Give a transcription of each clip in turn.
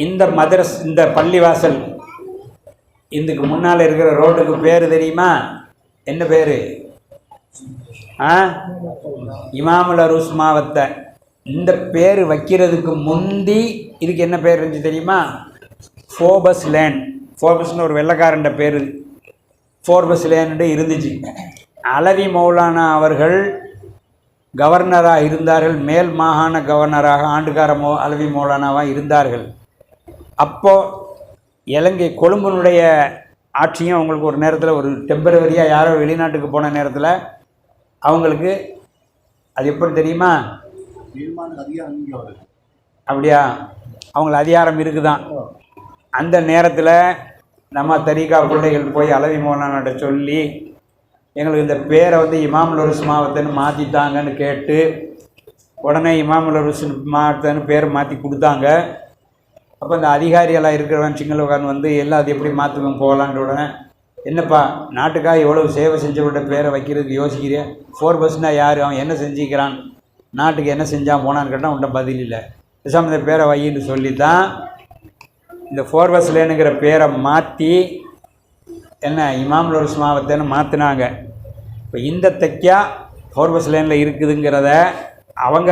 இந்த மதரஸ், இந்த பள்ளிவாசல், இதுக்கு முன்னால் இருக்கிற ரோட்டுக்கு பேர் தெரியுமா? என்ன பேர்? இமாமுல் அரூஸ் மாவத்தை. இந்த பேர் வைக்கிறதுக்கு முந்தி இதுக்கு என்ன பேர் இருந்துச்சு தெரியுமா? Phoebus lane. ஃபோபஸ்னு ஒரு வெள்ளைக்காரண்ட பேர். ஃபோர்பஸ் லேன்னு இருந்துச்சு. அலவி மௌலானா அவர்கள் கவர்னராக இருந்தார்கள், மேல் மாகாண கவர்னராக ஆண்டுகார அலவி மௌலானாவாக இருந்தார்கள். அப்போது இலங்கை கொழும்புனுடைய ஆட்சியும் அவங்களுக்கு ஒரு நேரத்தில் ஒரு டெம்பரவரியாக யாரோ வெளிநாட்டுக்கு போன நேரத்தில் அவங்களுக்கு அது எப்படி தெரியுமா? அப்படியா? அவங்களுக்கு அதிகாரம் இருக்குதான். அந்த நேரத்தில் நம்ம தரீகா பிள்ளைகள் போய் அலவி மௌலானாட்ட சொல்லி எங்களுக்கு இந்த பேரை வந்து இமாமுல் அரூஸ் மாவட்டன்னு மாற்றிட்டாங்கன்னு கேட்டு உடனே இமாமுல் அரூஸ் மாவட்டன்னு பேரை மாற்றி கொடுத்தாங்க. அப்போ இந்த அதிகாரிகளாக இருக்கிறவன் சிங்களவன் வந்து எல்லாம் அது எப்படி மாற்றுவோம் போகலான்ற உடனே, என்னப்பா நாட்டுக்காக எவ்வளவு சேவை செஞ்சவர்கிட்ட பேரை வைக்கிறதுக்கு யோசிக்கிறேன், 4% யார், அவன் என்ன செஞ்சுக்கிறான், நாட்டுக்கு என்ன செஞ்சான் போனான்னு கேட்டால் உன்ட்ட பதில் இல்லை, பேசாமல் இந்த பேரை வையின்னு சொல்லி தான் இந்த 4%ங்கிற பேரை மாற்றி என்ன இமாமுல் அரூஸ் மாவட்டன்னு மாற்றினாங்க. இப்போ இந்த தைக்கா 4% இருக்குதுங்கிறத அவங்க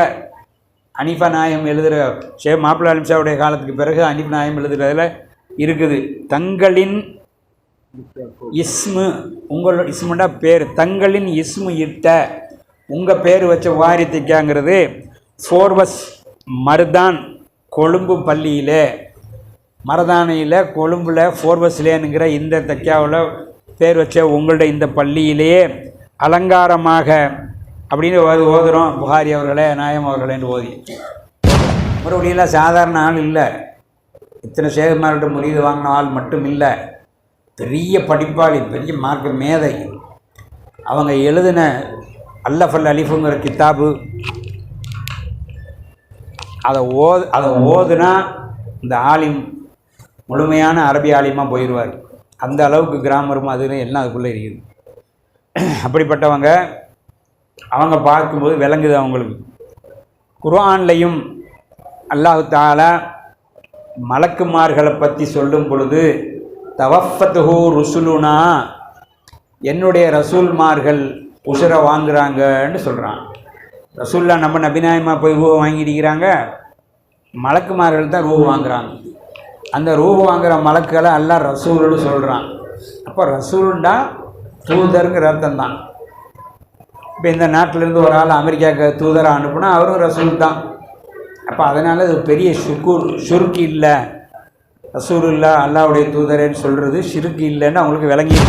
ஹனீஃபா நாயம் எழுதுகிற ஷேக் மாப்பிள்ளை அலிம்ஷாவுடைய காலத்துக்கு பிறகு ஹனீஃபா நாயம் எழுதுகிறதுல இருக்குது. தங்களின் இஸ்மு, உங்களோட இஸ்முண்டா பேர், தங்களின் இஸ்மு இட்ட உங்கள் பேர் வச்ச வாரி தைக்காங்கிறது ஃபோர்பஸ் மருதான் கொழும்பு பள்ளியில், மரதானையில் கொழும்பில் ஃபோர்பஸ்லேனுங்கிற இந்த தைக்காவில் பேர் வச்ச உங்கள்ட இந்த பள்ளியிலேயே அலங்காரமாக அப்படின்னு ஓதுகிறோம். புகாரி அவர்களே, நாயம் அவர்களேன்னு ஓதி. மறுபடியெல்லாம் சாதாரண ஆள் இல்லை, இத்தனை சேகமார்கிட்ட முறியது வாங்கின ஆள் மட்டும் இல்லை, பெரிய படிப்பாளி, பெரிய மார்க்க மேதை. அவங்க எழுதின அல்லஃபல் அலிஃபுங்கிற கித்தாபு, அதை ஓதுனா இந்த ஆலிம் முழுமையான அரபி ஆலிமாக போயிடுவார். அந்த அளவுக்கு கிராமரும் அதில் எல்லாம் அதுக்குள்ளே இருக்குது. அப்படிப்பட்டவங்க அவங்க பார்க்கும்போது விளங்குது அவங்களுக்கு. குர்ஆன்லையும் அல்லாஹு தஆலா மலக்குமார்களை பற்றி சொல்லும் பொழுது தவஃபத்துஹு ருசுலுனா, என்னுடைய ரசூல்மார்கள் உசுரை வாங்குறாங்கன்னு சொல்கிறான். ரசூல்லா நம்ம நபிநாயமா போய் ரூபா வாங்கியிருக்கிறாங்க, மலக்குமார்கள் தான் ரூபா வாங்குறாங்க. அந்த ரூபா வாங்குகிற மலக்குகளை அல்லாஹ் ரசூல்னு சொல்கிறான். அப்போ ரசூல்ண்டா தூதருங்கிற அர்த்தம் தான். இப்போ இந்த நாட்டிலேருந்து ஒரு ஆள் அமெரிக்காவுக்கு தூதராக அனுப்புனா அவரும் ரசூல் தான். அப்போ அதனால் இது பெரிய ஷுருக்கு இல்லை, ரசூல் இல்லை அல்லாவுடைய தூதரேன்னு சொல்கிறது ஷிருக்கு இல்லைன்னு அவங்களுக்கு விளங்கி.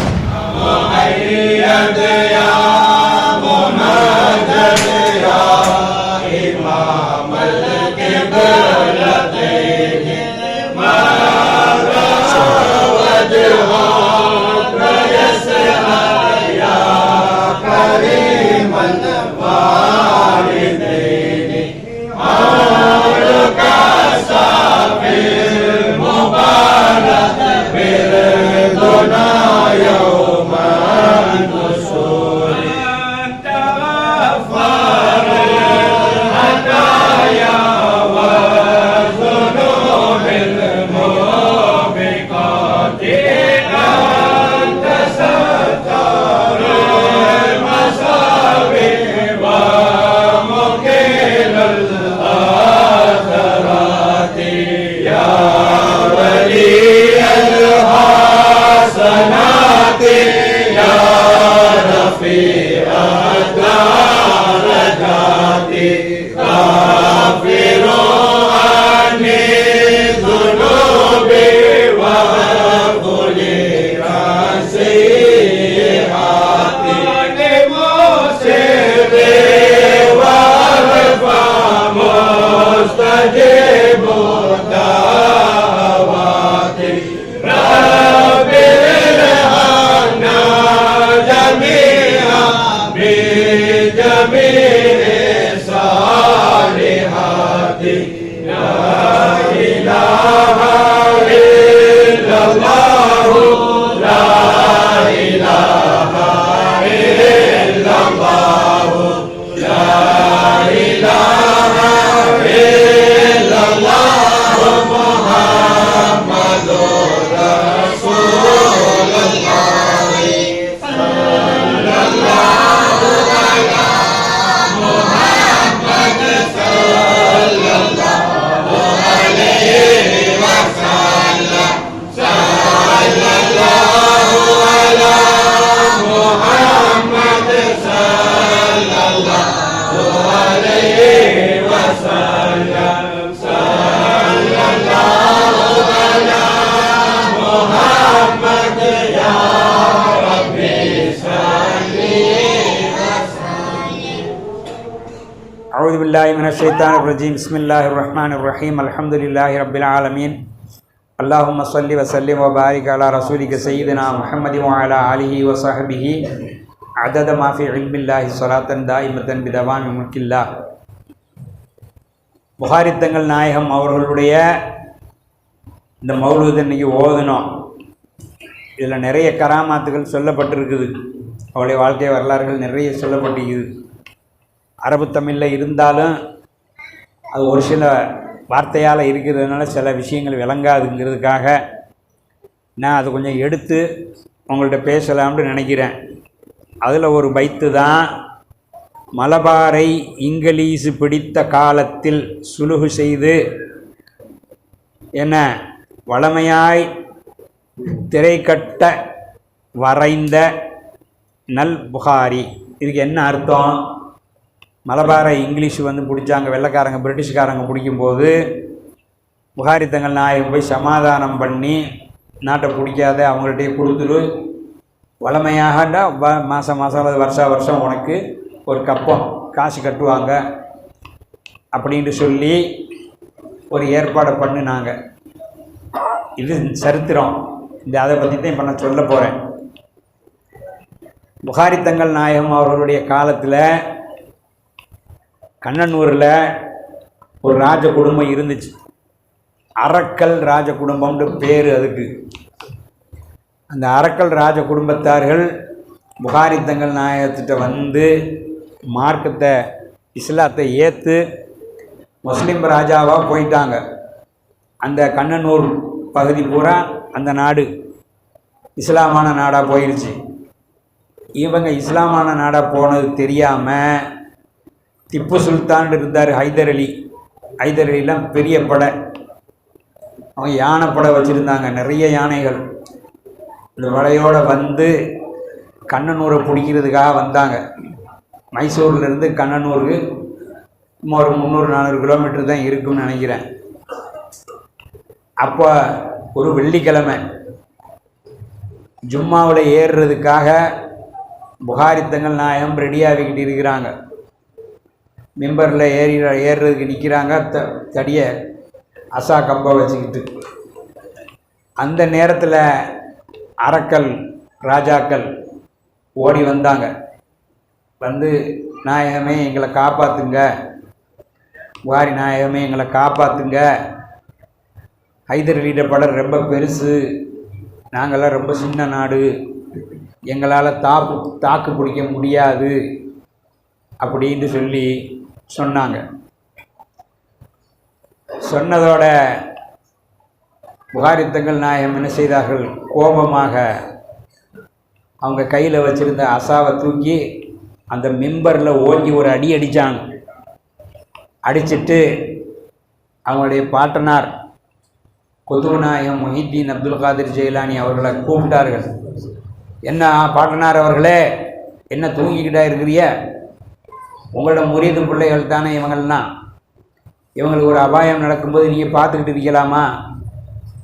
بالله من الشيطان الرجيم بسم الله الرحمن الرحيم الحمد لله رب العالمين اللهم صل وسلم وبارك على رسولك سيدنا محمد وعلى آله وصحبه عدد ما في علم الله صلاة دائمة بدوام ملك الله. புகாரி தங்கள் நாயகம் அவர்களுடைய இந்த மௌலூத் இன்னைக்கு ஓதணும். இதில் நிறைய கராமாத்துகள் சொல்லப்பட்டிருக்குது. அவருடைய வாழ்க்கை வரலாறுகள் நிறைய சொல்லப்பட்டிருக்குது. அரபு தமிழில் இருந்தாலும் அது ஒரு சில வார்த்தையால் இருக்கிறதுனால சில விஷயங்கள் விளங்காதுங்கிறதுக்காக நான் அதை கொஞ்சம் எடுத்து உங்கள்கிட்ட பேசலாம்னு நினைக்கிறேன். அதில் ஒரு பைத்து தான், மலபாரை இங்கிலீஷு பிடித்த காலத்தில் சுலுகு செய்து என்ன வளமையாய் திரைக்கட்ட வரைந்த நல் புகாரி. இதுக்கு என்ன அர்த்தம்? மலபாரை இங்கிலீஷ் பிடிச்சாங்க, வெள்ளைக்காரங்க பிரிட்டிஷ்காரங்க பிடிக்கும்போது புகாரி தங்கள் நாயகம் போய் சமாதானம் பண்ணி நாட்டை பிடிக்காத அவங்கள்ட்டே கொடுத்துரு, வளமையாகண்டா மாதம் அல்லது வருஷம் உனக்கு ஒரு கப்பம் காசு கட்டுவாங்க அப்படின்ட்டு சொல்லி ஒரு ஏற்பாடை பண்ணினாங்க. இது சரித்திரம். அதை பற்றி தான் இப்போ நான் சொல்ல போகிறேன். புகாரி தங்கள் நாயகம் அவர்களுடைய காலத்தில் கண்ணனூரில் ஒரு ராஜ குடும்பம் இருந்துச்சு. அரக்கல் ராஜ குடும்பம்னு பேர் அதுக்கு. அந்த அரக்கல் ராஜ குடும்பத்தார்கள் புகாரி தங்கள் நாயகத்திட்ட வந்து மார்க்கத்தை இஸ்லாத்தை ஏற்று முஸ்லீம் ராஜாவாக போயிட்டாங்க. அந்த கண்ணனூர் பகுதி பூரா அந்த நாடு இஸ்லாமான நாடாக போயிடுச்சு. இவங்க இஸ்லாமான நாடாக போனது தெரியாமல் திப்பு சுல்தான் இருந்தார், ஹைதர் அலிலாம் பெரிய படை, அவங்க யானை படை வச்சுருந்தாங்க, நிறைய யானைகள். இந்த படையோடு வந்து கண்ணனூரை பிடிக்கிறதுக்காக வந்தாங்க. மைசூர்லேருந்து கண்ணனூருக்கு ஒரு 300-400 கிலோமீட்டர் தான் இருக்குன்னு நினைக்கிறேன். அப்போ ஒரு வெள்ளிக்கிழமை ஜும்மாவில் ஏறுறதுக்காக புகாரி தங்கள் நாயகம் ரெடியாகிக்கிட்டு இருக்கிறாங்க. மிம்பரில் ஏறுறதுக்கு நிற்கிறாங்க, தடியை அசா கம்பை வச்சுக்கிட்டு. அந்த நேரத்தில் அரக்கல் ராஜாக்கள் ஓடி வந்தாங்க. வந்து, நாயகமே எங்களை காப்பாற்றுங்க, புகாரி நாயகமே எங்களை காப்பாற்றுங்க, ஹைதர் அலியோட படம் ரொம்ப பெருசு, நாங்கள்லாம் ரொம்ப சின்ன நாடு, எங்களால் தாக்கு பிடிக்க முடியாது அப்படின்ட்டு சொல்லி சொன்னாங்க. சொன்னதோட புகாரி தங்கள் நாயகம் என்ன செய்தார்கள்? கோபமாக அவங்க கையில் வச்சுருந்த அசாவை தூக்கி அந்த மிம்பரில் ஓங்கி ஒரு அடி அடித்தாங்க. அடிச்சுட்டு அவங்களுடைய பாட்டனார் குதுபு நாயகம் முஹித்தீன் அப்துல் காதிர் ஜெயிலானி அவர்களை கூப்பிட்டார்கள். என்ன பாட்டனார் அவர்களே, என்ன தூங்கிக்கிட்டா இருக்கிறிய? உங்களோட முரீது பிள்ளைகள் தானே இவங்கள்லாம், இவங்களுக்கு ஒரு அபாயம் நடக்கும்போது நீங்கள் பார்த்துக்கிட்டு இருக்கலாமா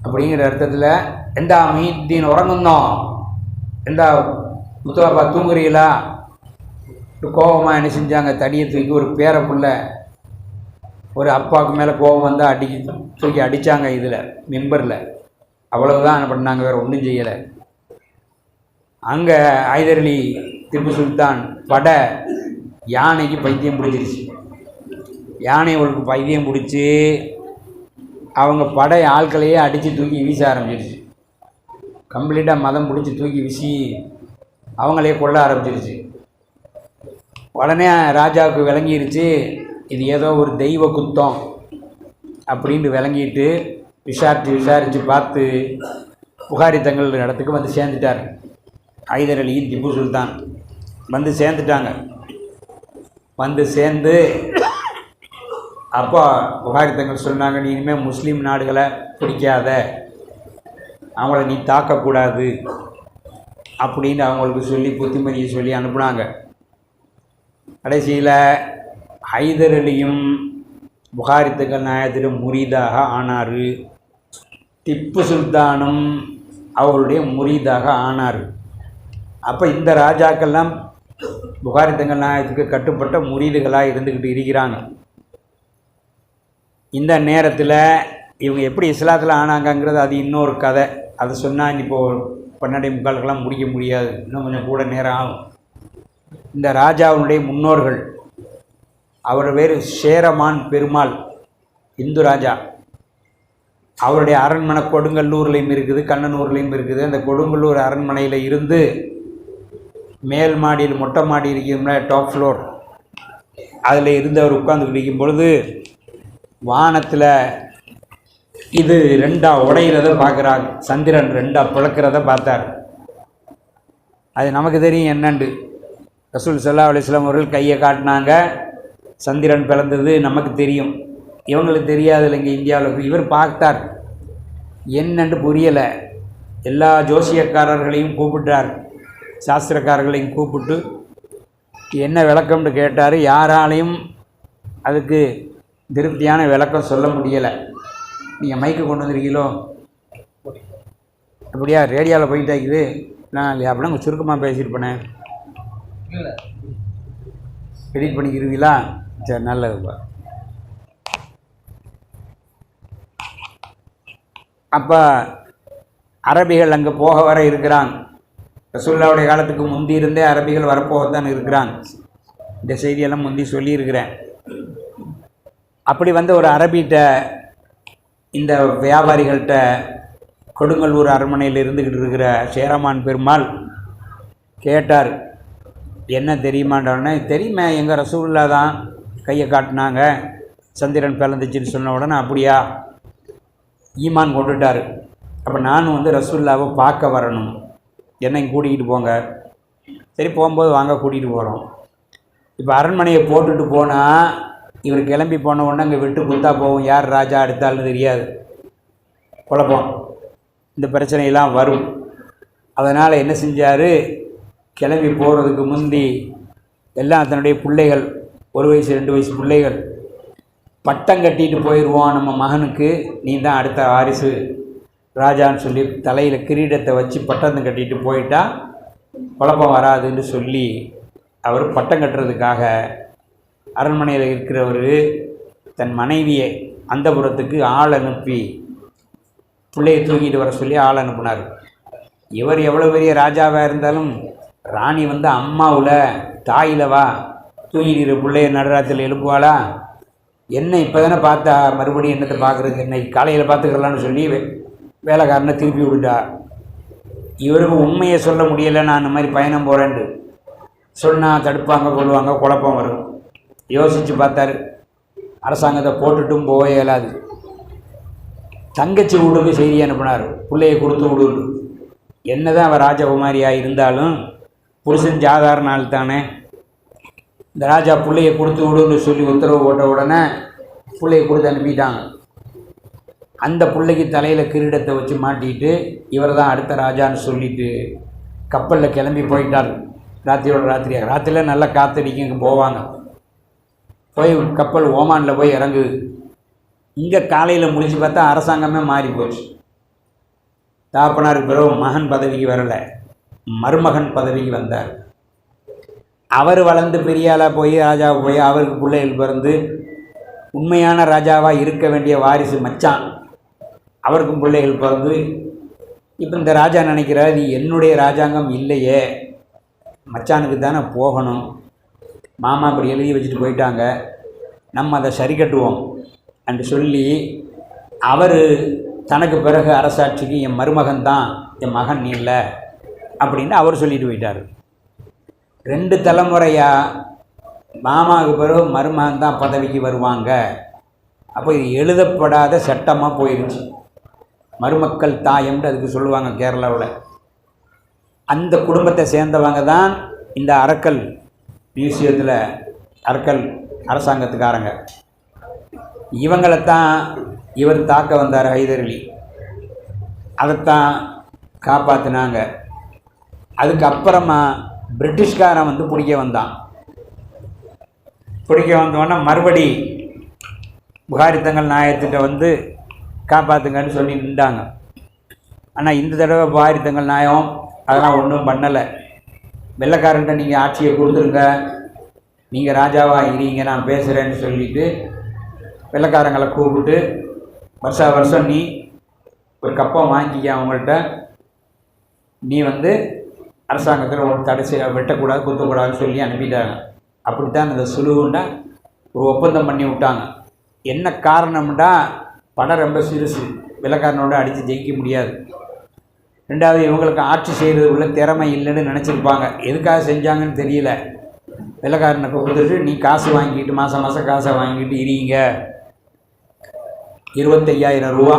அப்படிங்கிற அர்த்தத்தில், எந்தா முஹித்தீன் உறங்குந்தோம், எந்தா முத்துவாப்பா தூங்குறீங்களா? கோபமாக என்ன செஞ்சாங்க? தடியை தூக்கி ஒரு பேர பிள்ளை ஒரு அப்பாவுக்கு மேலே கோபம் வந்தால் தூக்கி அடித்தாங்க. இதில் மிம்பரில் அவ்வளவுதான் என்ன பண்ணாங்க, வேறு ஒன்றும் செய்யலை. அங்கே ஹைதர் அலி திப்பு சுல்தான் படை யானைக்கு பைத்தியம் பிடிச்சிருச்சு. யானைகளுக்கு பைத்தியம் பிடிச்சி அவங்க படை ஆட்களையே அடித்து தூக்கி வீச ஆரம்பிச்சிருச்சு. கம்ப்ளீட்டாக மதம் பிடிச்சி தூக்கி வீசி அவங்களே கொள்ள ஆரம்பிச்சிருச்சு. உடனே ராஜாவுக்கு விளங்கிருச்சு, இது ஏதோ ஒரு தெய்வ குத்தம் அப்படின்ட்டு விளங்கிட்டு விசாரித்து பார்த்து புகாரி தங்கள் இடத்துக்கு வந்து சேர்ந்துட்டார். ஹைதர் அலியின் திப்பு சுல்தான் வந்து சேர்ந்துட்டாங்க. வந்து சேர்ந்து அப்போ புகாரி தங்கள் சொன்னாங்க, நீ இனிமேல் முஸ்லீம் நாடுகளை பிடிக்காத, அவங்கள நீ தாக்கக்கூடாது அப்படின்னு அவங்களுக்கு சொல்லி புத்திமதியை சொல்லி அனுப்புனாங்க. கடைசியில் ஹைதர் அலியும் புகாரி தங்கள் நாயகத்திடம் முரீதாக ஆனார். திப்பு சுல்தானும் அவருடைய முரீதாக ஆனார். அப்போ இந்த ராஜாக்கள்லாம் புகாரி தங்கள் நாயகத்துக்கு கட்டுப்பட்ட முரீதுகளாக இருந்துக்கிட்டு இருக்கிறாங்க. இந்த நேரத்தில் இவங்க எப்படி இஸ்லாத்தில் ஆனாங்கங்கிறது அது இன்னொரு கதை. அதை சொன்னால் இப்போது 12:45 முடிக்க முடியாது, இன்னும் கொஞ்சம் கூட நேரம் ஆகும். இந்த ராஜாவுடைய முன்னோர்கள், அவர் பேர் சேரமான் பெருமாள், இந்து ராஜா. அவருடைய அரண்மனை கொடுங்கல்லூர்லேயும் இருக்குது, கண்ணனூர்லேயும் இருக்குது. அந்த கொடுங்கல்லூர் அரண்மனையில் இருந்து மேல் மாடியில் மொட்டை மாடி இருக்கிற டாப் ஃப்ளோர், அதில் இருந்து அவர் உட்கார்ந்துக்கிட்டு இருக்கும் பொழுது வானத்தில் இது 2 உடையிறத பார்க்குறாங்க. சந்திரன் 2 பிளக்கிறத பார்த்தார். அது நமக்கு தெரியும் என்னண்டு. ரசூல் ஸல்லல்லாஹு அலைஹி வஸல்லம் அவர்கள் கையை காட்டினாங்க, சந்திரன் பிளந்தது நமக்கு தெரியும். இவங்களுக்கு தெரியாது இல்லைங்க இந்தியாவில். இவர் பார்த்தார், என்னன்னு புரியலை. எல்லா ஜோசியக்காரர்களையும் கூப்பிட்டார், சாஸ்திரக்காரர்களையும் கூப்பிட்டு என்ன விளக்கம்னு கேட்டார். யாராலையும் அதுக்கு திருப்தியான விளக்கம் சொல்ல முடியலை. நீங்கள் மைக்கு கொண்டு வந்துருக்கீங்களோ? அப்படியா? ரேடியோவில் போயிட்டாக்குது. நான் அப்படின்னா கொஞ்சம் சுருக்கமாக பேசியிருப்பேனே. எடிட் பண்ணிக்கிறீங்களா? சரி, நல்லதுப்பா. அப்போ அரபிகள் அங்கே போக வர இருக்கிறாங்க. ரசூலுல்லாஹ்வுடைய காலத்துக்கு முந்தி இருந்தே அரபிகள் வரப்போகத்தான் இருக்கிறாங்க. இந்த செய்தியெல்லாம் முந்தி சொல்லியிருக்கிறேன். அப்படி வந்து ஒரு அரபிகிட்ட இந்த வியாபாரிகள்கிட்ட கொடுங்கல்லூர் அரண்மனையில் இருந்துக்கிட்டு இருக்கிற சேரமான் பெருமாள் கேட்டார், என்ன தெரியுமான்றோடனே, தெரியுமே, எங்கள் ரசூலுல்லா தான் கையை காட்டினாங்க, சந்திரன் பிளந்துச்சின்னு சொன்ன உடனே அப்படியா, ஈமான் கொண்டுட்டார். அப்போ நானும் வந்து ரசூலுல்லாவை பார்க்க வரணும், என்னையும் கூட்டிகிட்டு போங்க. சரி, போகும்போது வாங்க, கூட்டிகிட்டு போகிறோம். இப்போ அரண்மனையை போட்டுட்டு போனால் இவர் கிளம்பி போன உடனே அங்கே விட்டு குத்தா போகும், யார் ராஜா அடுத்தாலும் தெரியாது, குழப்பம், இந்த பிரச்சனையெல்லாம் வரும். அதனால் என்ன செஞ்சார், கிளம்பி போகிறதுக்கு முந்தி எல்லாம் தன்னுடைய பிள்ளைகள், 1 வயசு 2 வயசு பிள்ளைகள், பட்டம் கட்டிட்டு போயிடுவோம் நம்ம மகனுக்கு, நீ தான் அடுத்த வாரிசு ராஜான்னு சொல்லி தலையில் கிரீடத்தை வச்சு பட்டத்தை கட்டிட்டு போயிட்டா குழப்பம் வராதுன்னு சொல்லி அவர் பட்டம் கட்டுறதுக்காக அரண்மனையில் இருக்கிறவர் தன் மனைவியை அந்தப்புறத்துக்கு ஆள் அனுப்பி பிள்ளையை தூக்கிட்டு வர சொல்லி ஆள் அனுப்புனார். இவர் எவ்வளோ பெரிய ராஜாவாக இருந்தாலும் ராணி வந்து அம்மாவில் தாயிலவா தூங்கிட்டு பிள்ளைய நடுராத்தில் எழுப்புவாளா? என்ன இப்போ தானே பார்த்தா, மறுபடியும் என்னத்தை பார்க்குறதுக்கு, இன்னைக்கு காலையில் பார்த்துக்கலான்னு சொல்லி வேலைக்காரனை திருப்பி விட்டுட்டா. இவருக்கு உண்மையை சொல்ல முடியலை, நான் இந்த மாதிரி பயணம் போகிறேன்ட்டு சொன்னால் தடுப்பாங்க, கொள்வாங்க, குழப்பம் வரும். யோசித்து பார்த்தாரு, அரசாங்கத்தை போட்டுட்டும் போக இயலாது. தங்கச்சி வீட்டுக்கு செய்தி அனுப்பினார், பிள்ளையை கொடுத்து விடுன்னு. என்ன தான் அவள் ராஜகுமாரியாக இருந்தாலும் புருஷன் சாதாரண நாள் தானே. இந்த ராஜா பிள்ளையை கொடுத்து விடுன்னு சொல்லி உத்தரவு போட்ட உடனே பிள்ளையை கொடுத்து அனுப்பிட்டாங்க. அந்த பிள்ளைக்கு தலையில் கிரீடத்தை வச்சு மாட்டிட்டு இவர் தான் அடுத்த ராஜான்னு சொல்லிட்டு கப்பலில் கிளம்பி போயிட்டார். ராத்திரியில் நல்லா காற்றடிக்கும், இங்கே போவாங்க. போய் கப்பல் ஓமானில் போய் இறங்குது. இங்கே காலையில் முடிச்சு பார்த்தா அரசாங்கமே மாறி போச்சு. தாப்பனாருக்கு பிறகு மகன் பதவிக்கு வரலை, மருமகன் பதவிக்கு வந்தார். அவர் வளர்ந்து பெரிய ஆளாக போய் ராஜா போய் அவருக்கு பிள்ளைகள் பிறந்து உண்மையான ராஜாவாக இருக்க வேண்டிய வாரிசு மச்சான், அவருக்கும் பிள்ளைகள் பிறந்து இப்போ இந்த ராஜா நினைக்கிறார், இது என்னுடைய ராஜாங்கம் இல்லையே, மச்சானுக்கு தானே போகணும், மாமா அப்படி எழுதி வச்சுட்டு போயிட்டாங்க, நம்ம அதை சரி கட்டுவோம் என்று சொல்லி அவர் தனக்கு பிறகு அரசாட்சிக்கு என் மருமகன் தான், என் மகன் இல்லை அப்படின்னு அவர் சொல்லிட்டு போயிட்டார். 2 தலைமுறையாக மாமாவுக்கு பிறகு மருமகன் தான் பதவிக்கு வருவாங்க. அப்போ இது எழுதப்படாத சட்டமாக போயிடுச்சு. மருமக்கள் தாயம்னு அதுக்கு சொல்லுவாங்க கேரளாவில். அந்த குடும்பத்தை சேர்ந்தவங்க தான் இந்த அரக்கல் மியூசியத்தில் அரக்கல் அரசாங்கத்துக்காரங்க. இவங்களைத்தான் இவர் தாக்க வந்தார் ஹைதர் அலி, அதைத்தான் காப்பாற்றினாங்க. அதுக்கப்புறமா பிரிட்டிஷ்காரன் வந்து பிடிக்க வந்தான். பிடிக்க வந்தோன்னா மறுபடி புகாரி தங்கள் நாயகத்திட்ட வந்து காப்பாற்றுங்கன்னு சொல்லி நின்றாங்க. ஆனால் இந்த தடவை புகாரி தங்கள் நாயகம் அதெல்லாம் ஒன்றும் பண்ணலை. வெள்ளைக்காரன்ட்ட நீங்கள் ஆட்சியை கொடுத்துருங்க, நீங்கள் ராஜாவாக இருங்க, நான் பேசுகிறேன்னு சொல்லிவிட்டு வெள்ளைக்காரங்களை கூப்பிட்டு வருஷா வருஷம் நீ ஒரு கப்பம் வாங்கிக்க அவங்கள்ட்ட, நீ அரசாங்கத்தில் ஒரு தடை வெட்டக்கூடாது குத்தக்கூடாதுன்னு சொல்லி அனுப்பிட்டாங்க. அப்படித்தான் இந்த சுலுவுண்டா ஒரு ஒப்பந்தம் பண்ணி விட்டாங்க. என்ன காரணம்டா, படம் ரொம்ப சிறுசு, வெள்ளைக்காரனோட அடித்து ஜெயிக்க முடியாது. ரெண்டாவது, இவங்களுக்கு ஆட்சி செய்கிறது உள்ள திறமை இல்லைன்னு நினச்சிருப்பாங்க. எதுக்காக செஞ்சாங்கன்னு தெரியல. வெள்ளைக்காரனை கொடுத்துட்டு நீ காசு வாங்கிட்டு மாதம் மாதம் காசை வாங்கிட்டு இருங்க, 25,000 ரூபா.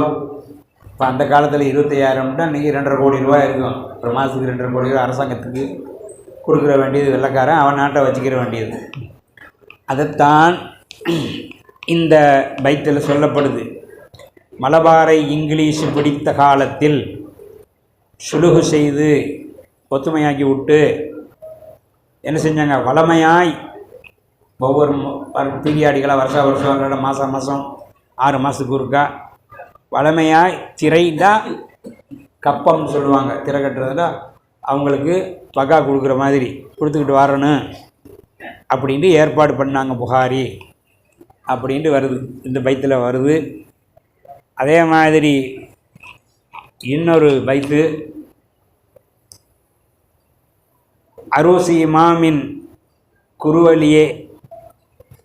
இப்போ அந்த காலத்தில் 25,000 இன்றைக்கி 2.5 கோடி ரூபா இருக்கும். ஒரு மாதத்துக்கு 2.5 கோடி ரூபா அரசாங்கத்துக்கு கொடுக்குற வேண்டியது வெள்ளைக்காரன், அவன் நாட்டை வச்சுக்கிற வேண்டியது. அதைத்தான் இந்த பைத்தில் சொல்லப்படுது. மலபாரை இங்கிலீஷ் பிடித்த காலத்தில் சுலுகு செய்து ஒத்துமையாக்கி விட்டு என்ன செஞ்சாங்க, வளமையாய் ஒவ்வொரு பீரியாடிகளாக வருஷா வருஷம் இல்லை மாதம் மாதம் 6 மாதத்துக்கு ஒருக்கா வளமையாய் திரைண்டா கப்பம்னு சொல்லுவாங்க, திரை கட்டுறதுல அவங்களுக்கு பகா கொடுக்குற மாதிரி கொடுத்துக்கிட்டு வரணும் அப்படின்ட்டு ஏற்பாடு பண்ணாங்க புகாரி அப்படின்ட்டு வருது, இந்த பைத்தில் வருது. அதே மாதிரி இன்னொரு பைத்து, அரூசி இமாமின் குருவலியே,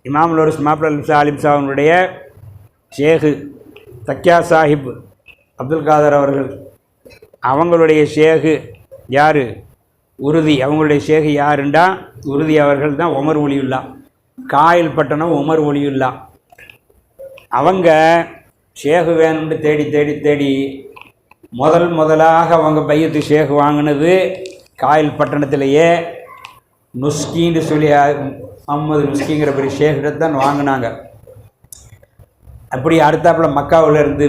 இமாமுல் ஒரு மாப்பிள்ள சாலிம் சாஹினுடைய ஷேகு தக்கியா சாஹிப் அப்துல் காதர் அவர்கள், அவங்களுடைய ஷேகு யார், உறுதி. அவங்களுடைய ஷேகு யாருண்டா உறுதி அவர்கள் தான் உமர் ஒலியுல்லா, காயில் பட்டணம் உமர் ஒலியுல்லா. அவங்க ஷேகு வேணும்னு தேடி தேடி தேடி முதலாக அவங்க பையத்து ஷேகு வாங்கினது காயில் பட்டணத்திலேயே நுஸ்கின்னு சொல்லி முகமது நுஸ்கிங்கிற பெரிய ஷேகிட்ட தான் வாங்கினாங்க. அப்படி அடுத்தாப்பில் மக்காவில் இருந்து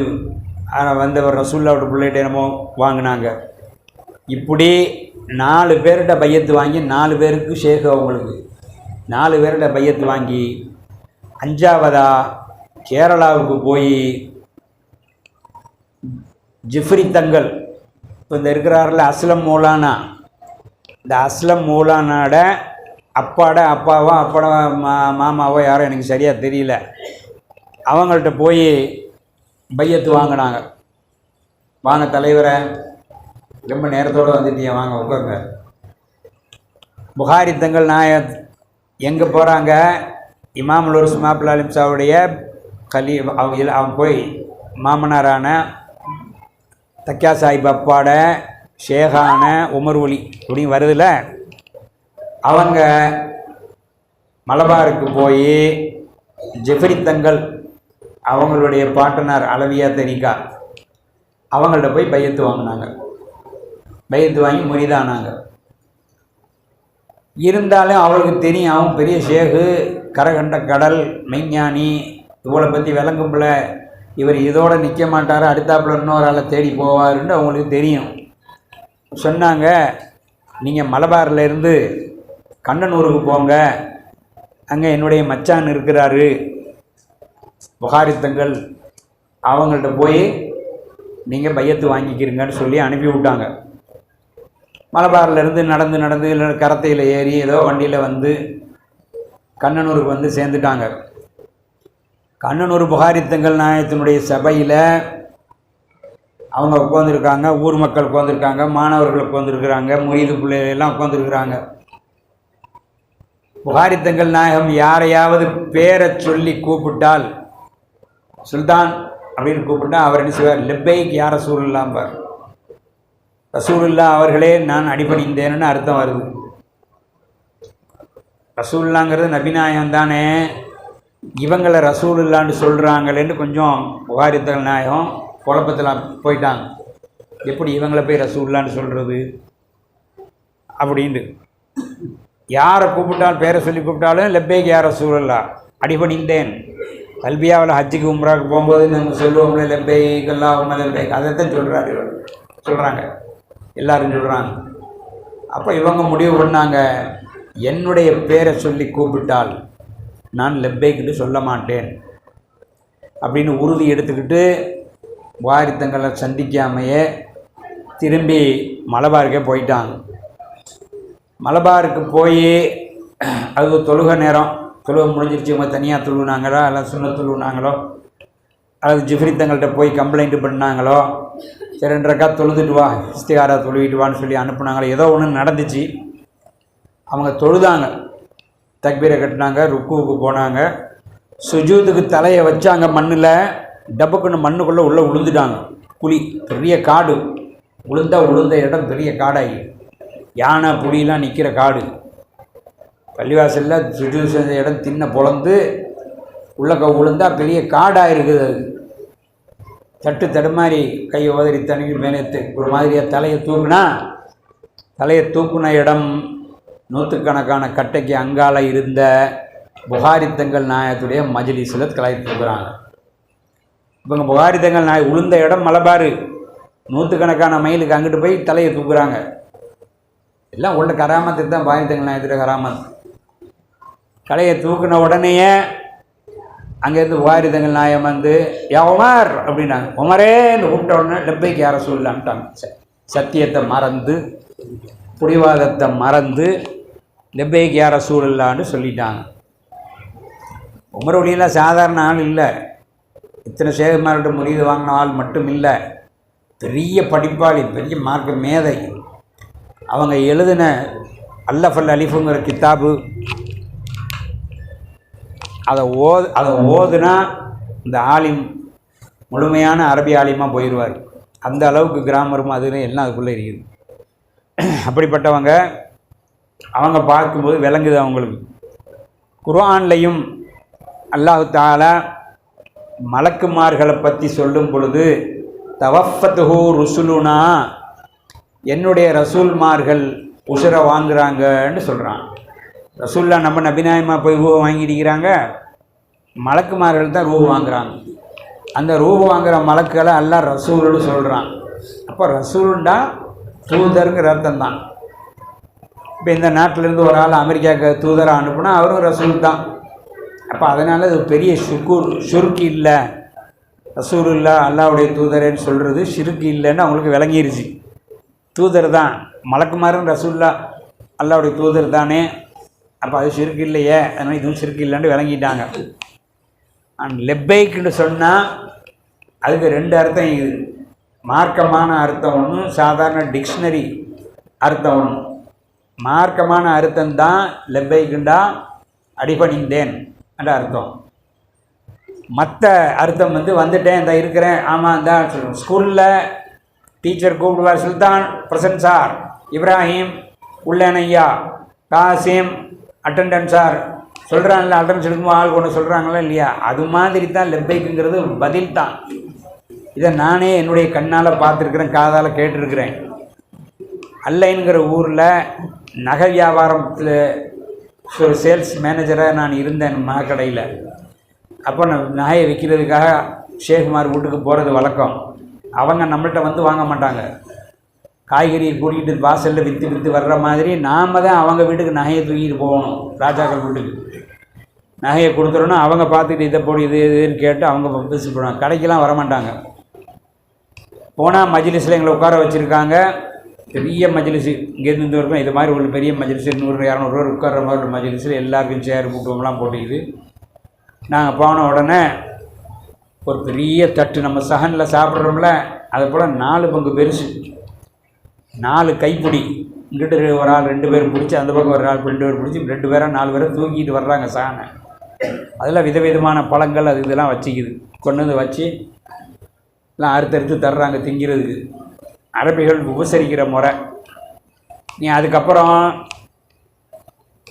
வந்தவர் ரசூல்லாவோட பிள்ளைகிட்ட என்னமோ வாங்கினாங்க. இப்படி 4 பேர்கிட்ட பையத்து வாங்கி 4 பேருக்கு ஷேகு, அவங்களுக்கு 4 பேர்கிட்ட பையத்து வாங்கி 5ஆவதா கேரளாவுக்கு போய் ஜிஃப்ரி தங்கள், இப்போ இந்த இருக்கிறாரில் அஸ்லம் மௌலானா, இந்த அஸ்லம் மௌலானாட அப்பாவோ அப்பாட மாமாவோ யாரோ எனக்கு சரியாக தெரியல, அவங்கள்ட்ட போய் பையத்து வாங்கினாங்க. வாங்க தலைவரை, ரொம்ப நேரத்தோடு வந்துட்டீங்க, வாங்க உட்காருங்க. புகாரி தங்கள் நாயத் எங்கே போகிறாங்க, இமாமுல் ஒரு மாப்பிள்ள அலிம் சாவுடைய அவன் போய் மாமனாரான தக்கியா சாஹிப் அப்பாட ஷேகான உமர் ஒலி அப்படின்னு வருதில்ல, அவங்க மலபாருக்கு போய் ஜெஃப்ரி தங்கள் அவங்களுடைய பாட்டனார் அலவியா தரிகா அவங்கள்ட்ட போய் பையத்து வாங்கினாங்க. பையத்து வாங்கி முரிதானாங்க. இருந்தாலும் அவளுக்கு தெரியும், அவன் பெரிய ஷேகு, கரகண்ட கடல் மெய்ஞானி, இவளை பற்றி விளங்கும்ல, இவர் இதோடு நிற்க மாட்டார், அடுத்தாப்புல இன்னொரு ஆளை தேடி போவாருன்னு அவங்களுக்கு தெரியும். சொன்னாங்க, நீங்கள் மலபாரில் இருந்து கண்ணனூருக்கு போங்க, அங்கே என்னுடைய மச்சான் இருக்கிறாரு புகாரி தங்கள், அவங்கள்ட்ட போய் நீங்கள் பையத்து வாங்கிக்கிறீங்கன்னு சொல்லி அனுப்பி விட்டாங்க. மலபாரிலேருந்து நடந்து நடந்து இல்லை கரத்தையில் ஏறி ஏதோ வண்டியில் வந்து கண்ணனூருக்கு சேர்ந்துட்டாங்க. கண்ணனூர் புகாரி தங்கள் நாயத்தினுடைய சபையில் அவங்க உட்காந்துருக்காங்க, ஊர் மக்கள் உட்காந்துருக்காங்க, மாணவர்கள் உட்காந்துருக்குறாங்க, முரீது பிள்ளைகள் எல்லாம் உட்காந்துருக்குறாங்க. புகாரி தங்கள் நாயகம் யாரையாவது பேரை சொல்லி கூப்பிட்டால், சுல்தான் அப்படின்னு கூப்பிட்டா அவர் என்ன செய்வார், லெப்பைக்கு யார் ரசூலுல்லாம்பார். ரசூலுல்லா அவர்களே நான் அடிபணிந்தேன்னு அர்த்தம் வருது. ரசூலுல்லாங்கிறது நபிநாயகம் தானே, இவங்களை ரசூலுல்லான்னு சொல்கிறாங்களேன்னு கொஞ்சம் புகாரி தங்கள் நாயகம் குழப்பத்தில் போயிட்டாங்க. எப்படி இவங்களை போய் ரசூலுல்லான்னு சொல்கிறது அப்படின்ட்டு. யாரை கூப்பிட்டாலும் பேரை சொல்லி கூப்பிட்டாலும் லெப்பைக்கு யார் ரசூலுல்லா, அடிபணிந்தேன். கல்பியாவில் ஹஜ்ஜுக்கு உம்ராவுக்கு போகும்போது நாங்கள் சொல்லுவோம்ல லெப்பைக்கெல்லாம் உண்மை லெப்பைக், அதைத்தான் சொல்கிறாங்க எல்லோரும் சொல்கிறாங்க. அப்போ இவங்க முடிவு பண்ணாங்க, என்னுடைய பேரை சொல்லி கூப்பிட்டால் நான் லெப்பைக்கிட்டு சொல்ல மாட்டேன் அப்படின்னு உறுதி எடுத்துக்கிட்டு புகாரி தங்களை சந்திக்காமையே திரும்பி மலபாருக்கே போயிட்டாங்க. மலபாருக்கு போய் அது தொழுகை நேரம், தொழுவ முடிஞ்சிருச்சு, இவங்க தனியாக தொழுவினாங்களோ அல்லது சுண்ண தொழுவினாங்களோ அல்லது ஜிஃப்ரித்தங்கள்கிட்ட போய் கம்ப்ளைண்ட் பண்ணாங்களோ, சரி 2 ரக்காத் தொழுதுட்டு வா, இஸ்திகாரா தொழுவிட்டு வான்னு சொல்லி அனுப்புனாங்களோ, ஏதோ ஒன்று நடந்துச்சு. அவங்க தொழுதாங்க, தக்பீரை கட்டினாங்க, ருக்குவுக்கு போனாங்க, சுஜூதுக்கு தலையை வச்சாங்க, மண்ணில் டப்புக்குன்னு மண்ணுக்குள்ளே உள்ளே விழுந்துட்டாங்க. புலி, பெரிய காடு, விழுந்த இடம் பெரிய காடாகி, யானை புலியெலாம் நிற்கிற காடு. பள்ளிவாசலில் சுஜூது செஞ்ச இடம் தின்ன பொழந்து உள்ளக்க விழுந்தா பெரிய காடாக இருக்குது. அது தட்டு தடுமாறி கையை உதறி தண்ணி மேலே ஒரு மாதிரியாக தலையை தூக்குன இடம் நூற்றுக்கணக்கான கட்டைக்கு அங்கால இருந்த புகாரித்தங்கள் நாயத்துடைய மஜ்லிஸில் தலையை தூக்குறாங்க. இவங்க புகாரித்தங்கள் நாய் விழுந்த இடம் மலபார், நூற்றுக்கணக்கான மைலுக்கு அங்கிட்டு போய் தலையை தூக்குறாங்க. எல்லாம் உள்ள கராமத்துக்கு தான் புகாரித்தங்கள் நாயத்துடைய கராமத்து. தலையை தூக்குன உடனேயே அங்கேருந்து புகாரித்தங்கள் நாயம் வந்து யா உமர் அப்படின்னாங்க. உமரேன்னு கூப்பிட்ட உடனே லெப்பைக்கு யாரை சொல்லலான்ட்டாங்க. சத்தியத்தை மறந்து புடிவாதத்தை மறந்து லெப்பைக்கு யாரை சூழலான்னு சொல்லிட்டாங்க. உமருடையெல்லாம் சாதாரண ஆள் இல்லை, இத்தனை சேகமார்கிட்ட முறிது வாங்கின ஆள் மட்டும் இல்லை, பெரிய படிப்பாளி, பெரிய மார்க்க மேதை. அவங்க எழுதின அல்லஃபல் அலிஃபுங்கிற கித்தாபு, அதை ஓதுனா இந்த ஆலிம் முழுமையான அரபி ஆலிமாக போயிடுவார். அந்த அளவுக்கு கிராமரும் அதுலேயும் எல்லாம் அதுக்குள்ளே இருக்குது. அப்படிப்பட்டவங்க அவங்க பார்க்கும்போது விளங்குது அவங்களுக்கு. குர்ஆன்லையும் அல்லாஹ் தஆலா மலக்குமார்களை பற்றி சொல்லும் பொழுது தவஃபத்துஹு ருசுலுனா, என்னுடைய ரசூல்மார்கள் உசுரை வாங்குறாங்கன்னு சொல்கிறான். ரசூல்லா நம்ம நபிநாயகமாக போய் ரூபை வாங்கியிருக்கிறாங்க, மலக்குமார்கள் தான் ரூபு வாங்குறாங்க. அந்த ரூபு வாங்குகிற மலக்குகளை அல்லாஹ் ரசூல்னு சொல்கிறான். அப்போ ரசூல்டா தூதருங்கிற அர்த்தம் தான். இப்போ இந்த நாட்டிலேருந்து ஒரு ஆள் அமெரிக்காவுக்கு தூதராக அனுப்புனா அவரும் ரசூல் தான். அப்போ அதனால் அது பெரிய ஷுருக்கு இல்லை, ரசூல் இல்லை அல்லாவுடைய தூதரேன்னு சொல்கிறது ஷிருக்கு இல்லைன்னு அவங்களுக்கு விளங்கிருச்சு. தூதர் தான், மலக்குமாரும் ரசூல்லா அல்லாவுடைய தூதர் தானே, அப்போ அது ஷிருக்கு இல்லையே, அதனால் இதுவும் ஷிருக்கு இல்லைன்னு விளங்கிட்டாங்க. லெப்பைக்குன்னு சொன்னால் அதுக்கு 2 அர்த்தம் இருக்குது. மார்க்கமான அர்த்தம் ஒன்று, சாதாரண டிக்ஷனரி அர்த்தம் ஒன்று. மார்க்கமான அர்த்தம்தான் லெப்பைக்குண்டா அடிபணிந்தேன் என்ற அர்த்தம். மற்ற அர்த்தம் வந்துட்டேன், இந்த இருக்கிறேன், ஆமாம் இந்த ஸ்கூலில் டீச்சர் கூப்பிடுவார், சுல்தான் பிரசன்ட் சார், இப்ராஹிம் உள்ளனையா, காசிம் அட்டெண்டன்ஸ் சார் சொல்கிறாங்கல்ல, அட்டெண்டன்ஸ் எடுக்கும்போது ஆள் கொண்டு சொல்கிறாங்களா இல்லையா, அது மாதிரி தான் லெப்பைக்குங்கிறது பதில் தான். இதை நானே என்னுடைய கண்ணால் பார்த்துருக்குறேன், காதால் கேட்டிருக்கிறேன். அல்லைங்கிற ஊரில் நகை வியாபாரத்தில் ஒரு சேல்ஸ் மேனேஜராக நான் இருந்தேன் மகக்கடையில். அப்போ நான் நகையை விற்கிறதுக்காக ஷேகுமார் வீட்டுக்கு போகிறது வழக்கம். அவங்க நம்மள்கிட்ட வாங்க மாட்டாங்க, காய்கறியை கூட்டிகிட்டு வாசலில் விற்று வர்ற மாதிரி நாம் தான் அவங்க வீட்டுக்கு நகையை தூக்கிட்டு போகணும். ராஜாக்கள் வீட்டுக்கு நகையை கொடுத்துடணும், அவங்க பார்த்துட்டு இதை போடு இது இதுன்னு கேட்டு அவங்க பேசி போடுவாங்க. கடைக்கெல்லாம் வரமாட்டாங்க. போனால் மஜ்லிஸில் எங்களை உட்கார வச்சுருக்காங்க, பெரிய மஜ்லிஸு, இங்கேருந்து இருக்கும் இது மாதிரி ஒரு பெரிய மஜ்லிஸு, 100-200 பேர் உட்கார்ற மாதிரி ஒரு மஜ்லிஸில் எல்லாருக்கும் சேர் கூட்டுவங்களாம் போட்டுக்குது. நாங்கள் போன உடனே ஒரு பெரிய தட்டு, நம்ம சகனில் சாப்பிட்றோம்ல அது போல் 4 பங்கு பெருசு, 4 கைப்பிடி, இங்கிட்டு ஒரு ஆள் 2 பேர் பிடிச்சி, அந்த பக்கம் ஒரு ஆள் 2 பேர் பிடிச்சி, 2 பேராக 4 பேரை தூக்கிட்டு வர்றாங்க சகனை. அதில் விதவிதமான பழங்கள் அது இதெல்லாம் வச்சுக்குது, கொண்டு வந்து வச்சு எல்லாம் அறுத்தறுத்து தர்றாங்க திங்கிறதுக்கு. அரபிகள் உபசரிக்கிற முறை. நீ அதுக்கப்புறம்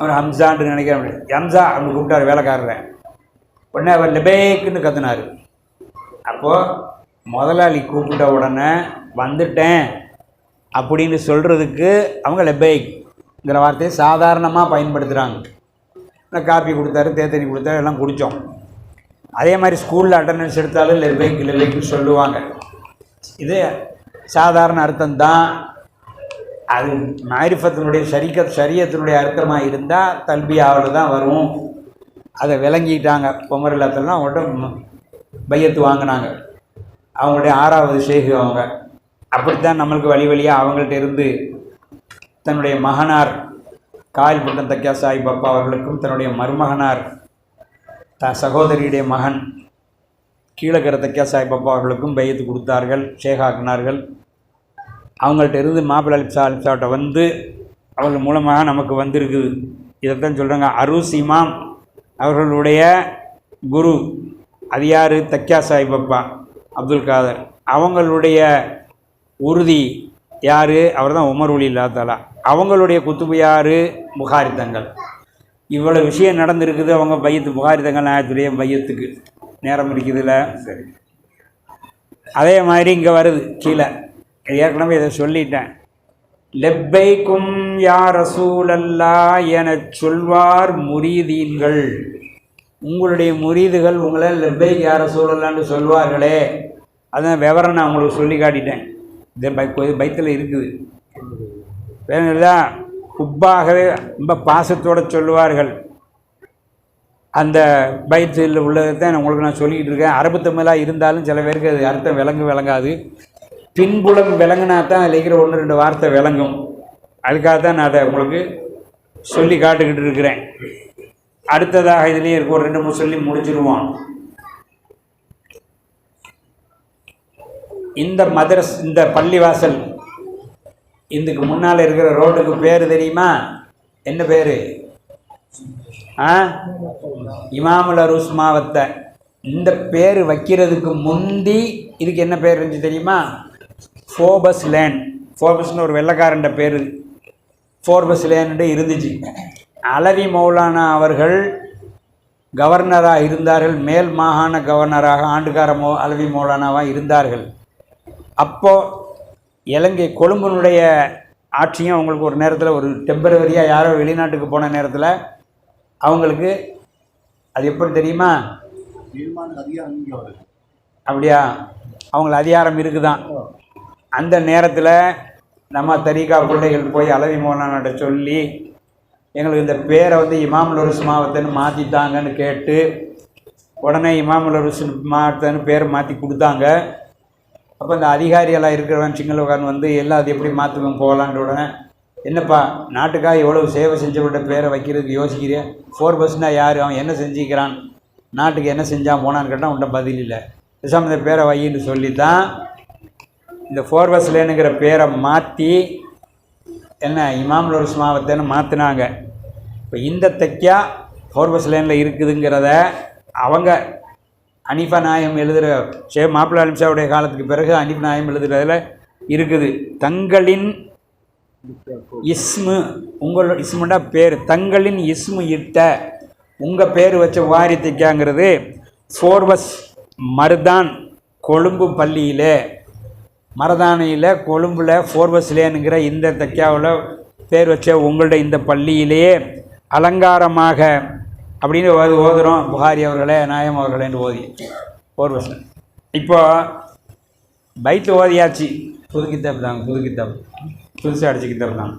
அவர் ஹம்சான்னு நினைக்கிறேன், ஹம்சா அப்படின்னு கூப்பிட்டார் வேலைக்காரரை. உடனே அவர் லெபேக்குன்னு கத்துனார். அப்போது முதலாளி கூப்பிட்ட உடனே வந்துட்டேன் அப்படின்னு சொல்கிறதுக்கு அவங்க லெபேக்ங்கிற வார்த்தையை சாதாரணமாக பயன்படுத்துகிறாங்க. காப்பி கொடுத்தாரு, தேத்தனி கொடுத்தாரு, எல்லாம் குடித்தோம். அதே மாதிரி ஸ்கூலில் அட்டண்டன்ஸ் எடுத்தாலும் லெபேக்குன்னு சொல்லுவாங்க. இது சாதாரண அர்த்தம்தான். அது மாரிஃபத்தினுடைய ஷரியத்தினுடைய அர்த்தமாக இருந்தால் தல்பியாவில் தான் வரும். அதை விளங்கிட்டாங்க. உமர் இல்லாத்தெல்லாம் அவங்கள்ட்ட பையத்து வாங்கினாங்க. அவங்களுடைய 6வது ஷேகு அவங்க. அப்படித்தான் நம்மளுக்கு வழியாக அவங்கள்ட்ட இருந்து தன்னுடைய மகனார் காயில் பட்டம் தக்கியா சாஹிப் அப்பா அவர்களுக்கும் தன்னுடைய மருமகனார் சகோதரியுடைய மகன் கீழக்கரை தக்கியா சாஹிப் அவர்களுக்கும் பையத்து கொடுத்தார்கள், ஷேகாக்கினார்கள். அவங்கள்ட்ட இருந்து மாப்பிள்ளை அலிப்சாட்ட வந்து அவர்கள் மூலமாக நமக்கு வந்திருக்குது. இதைத்தான் சொல்கிறாங்க. அரூஸ் இமாம் அவர்களுடைய குரு அது யார்? தக்கியா சாஹிப் அப்துல் காதர். அவங்களுடைய உறுதி யார்? அவர் தான் உமர் ஒலி இல்லா தாலா. அவங்களுடைய குத்துபு யார்? புகாரி தங்கள். இவ்வளோ விஷயம் நடந்திருக்குது. அவங்க பையத்து புகாரி தங்கள் நாயத்துடைய பையத்துக்கு நேரம் இருக்குதுல்ல. சரி, அதே மாதிரி இங்கே வருது கீழே. ஏற்கனவே இதை சொல்லிட்டேன். லெப்பைக்கும் யா ரசூலல்லா என சொல்வார் முரீதீன்கள். உங்களுடைய முரீதுகள் உங்களை லெப்பைக் யா ரசூலல்லான்னு சொல்வார்களே. அதான் விவரம் நான் உங்களுக்கு சொல்லி காட்டிட்டேன். இது பைத்தில் இருக்குது. வேணுங்களா? குப்பாகவே ரொம்ப பாசத்தோடு சொல்லுவார்கள். அந்த பைத்தில் உள்ளதை தான் உங்களுக்கு நான் சொல்லிக்கிட்டு இருக்கேன். அரபு தமிழாக இருந்தாலும் சில பேருக்கு அது அர்த்தம் விளங்காது. பின்புலம் விளங்கினா தான் அதில் இருக்கிற 1-2 வார்த்தை விளங்கும். அதுக்காக தான் நான் அதை உங்களுக்கு சொல்லி காட்டுக்கிட்டு இருக்கிறேன். அடுத்ததாக இதுலேயே இருக்க ஒரு 2-3 சொல்லி முடிச்சிருவோம். இந்த இந்த பள்ளிவாசல் இதுக்கு முன்னால் இருக்கிற ரோடுக்கு பேர் தெரியுமா? என்ன பேர்? இமாமுல் அரூஸ் மாவத்தை. இந்த பேர் வைக்கிறதுக்கு முந்தி இதுக்கு என்ன பேர் இருந்துச்சு தெரியுமா? Phoebus lane. ஃபோபஸ்னு ஒரு வெள்ளைக்காரண்ட பேர். ஃபோர்பஸ் லேன்னு இருந்துச்சு. அலவி மௌலானா அவர்கள் கவர்னராக இருந்தார்கள். மேல் மாகாண கவர்னராக ஆண்டுகார அலவி மௌலானாவாக இருந்தார்கள். அப்போது இலங்கை கொழும்புனுடைய ஆட்சியும் அவங்களுக்கு ஒரு நேரத்தில் ஒரு டெம்பரவரியாக யாரோ வெளிநாட்டுக்கு போன நேரத்தில் அவங்களுக்கு அது எப்படி தெரியுமா? அப்படியா? அவங்களுக்கு அதிகாரம் இருக்குதான். அந்த நேரத்தில் நம்ம தரீகா பிள்ளைகள் போய் அலவி மௌலானாட்ட சொல்லி எங்களுக்கு இந்த பேரை வந்து இமாமுல் அரூஸ் மாவட்டன்னு மாற்றித்தாங்கன்னு கேட்டு உடனே இமாமுல் அரூஸ் மாவட்டன்னு பேரை மாற்றி கொடுத்தாங்க. அப்போ இந்த அதிகாரிகளாக இருக்கிறவன் சிங்களவன் வந்து எல்லாம் அது எப்படி மாற்றுவோம் போகலான்ற உடனே, என்னப்பா நாட்டுக்காக எவ்வளோ சேவை செஞ்சவர்கிட்ட பேரை வைக்கிறதுக்கு யோசிக்கிறிய? ஃபோர்பஸ்னால் யார்? அவன் என்ன செஞ்சுக்கிறான்? நாட்டுக்கு என்ன செஞ்சான் போனான்னு கேட்டால் உன்ட்ட பதில் இல்லை. பேசாமல் இந்த பேரை வையின்னு சொல்லி தான் இந்த ஃபோர்பஸ் லேனுங்கிற பேரை மாற்றி என்ன இமாமுல் அரூஸ் மாவட்டன்னு மாற்றினாங்க. இப்போ இந்த தக்கியா ஃபோர்பஸ் லேனில் இருக்குதுங்கிறத அவங்க ஹனீஃபா நாயம் எழுதுகிற மாப்பிள்ளை அலிம்ஷாவுடைய காலத்துக்கு பிறகு ஹனீஃபா நாயம் எழுதுகிறதுல இருக்குது. தங்களின் இஸ்மு, உங்களோட இஸ்முண்டா பேர், தங்களின் இஸ்மு இட்ட உங்கள் பேர் வச்ச வாரி தைக்காங்கிறது ஃபோர்பஸ் மருதான் கொழும்பு பள்ளியில் மரதானையில் கொழும்பில் ஃபோர்பஸ் லேனுங்கிற இந்த தைக்காவில் பேர் வச்ச உங்களுடைய இந்த பள்ளியிலேயே அலங்காரமாக அப்படின்னு ஓதுகிறோம். புகாரி அவர்களே நாயம் அவர்களேன்னு ஓதி ஃபோர்பஸ். இப்போ பைத்து ஓதியாச்சு. புது கித்தாப் தாங்க, புது கித்தாப், புதுசாக அடித்த கித்தாப் தான்.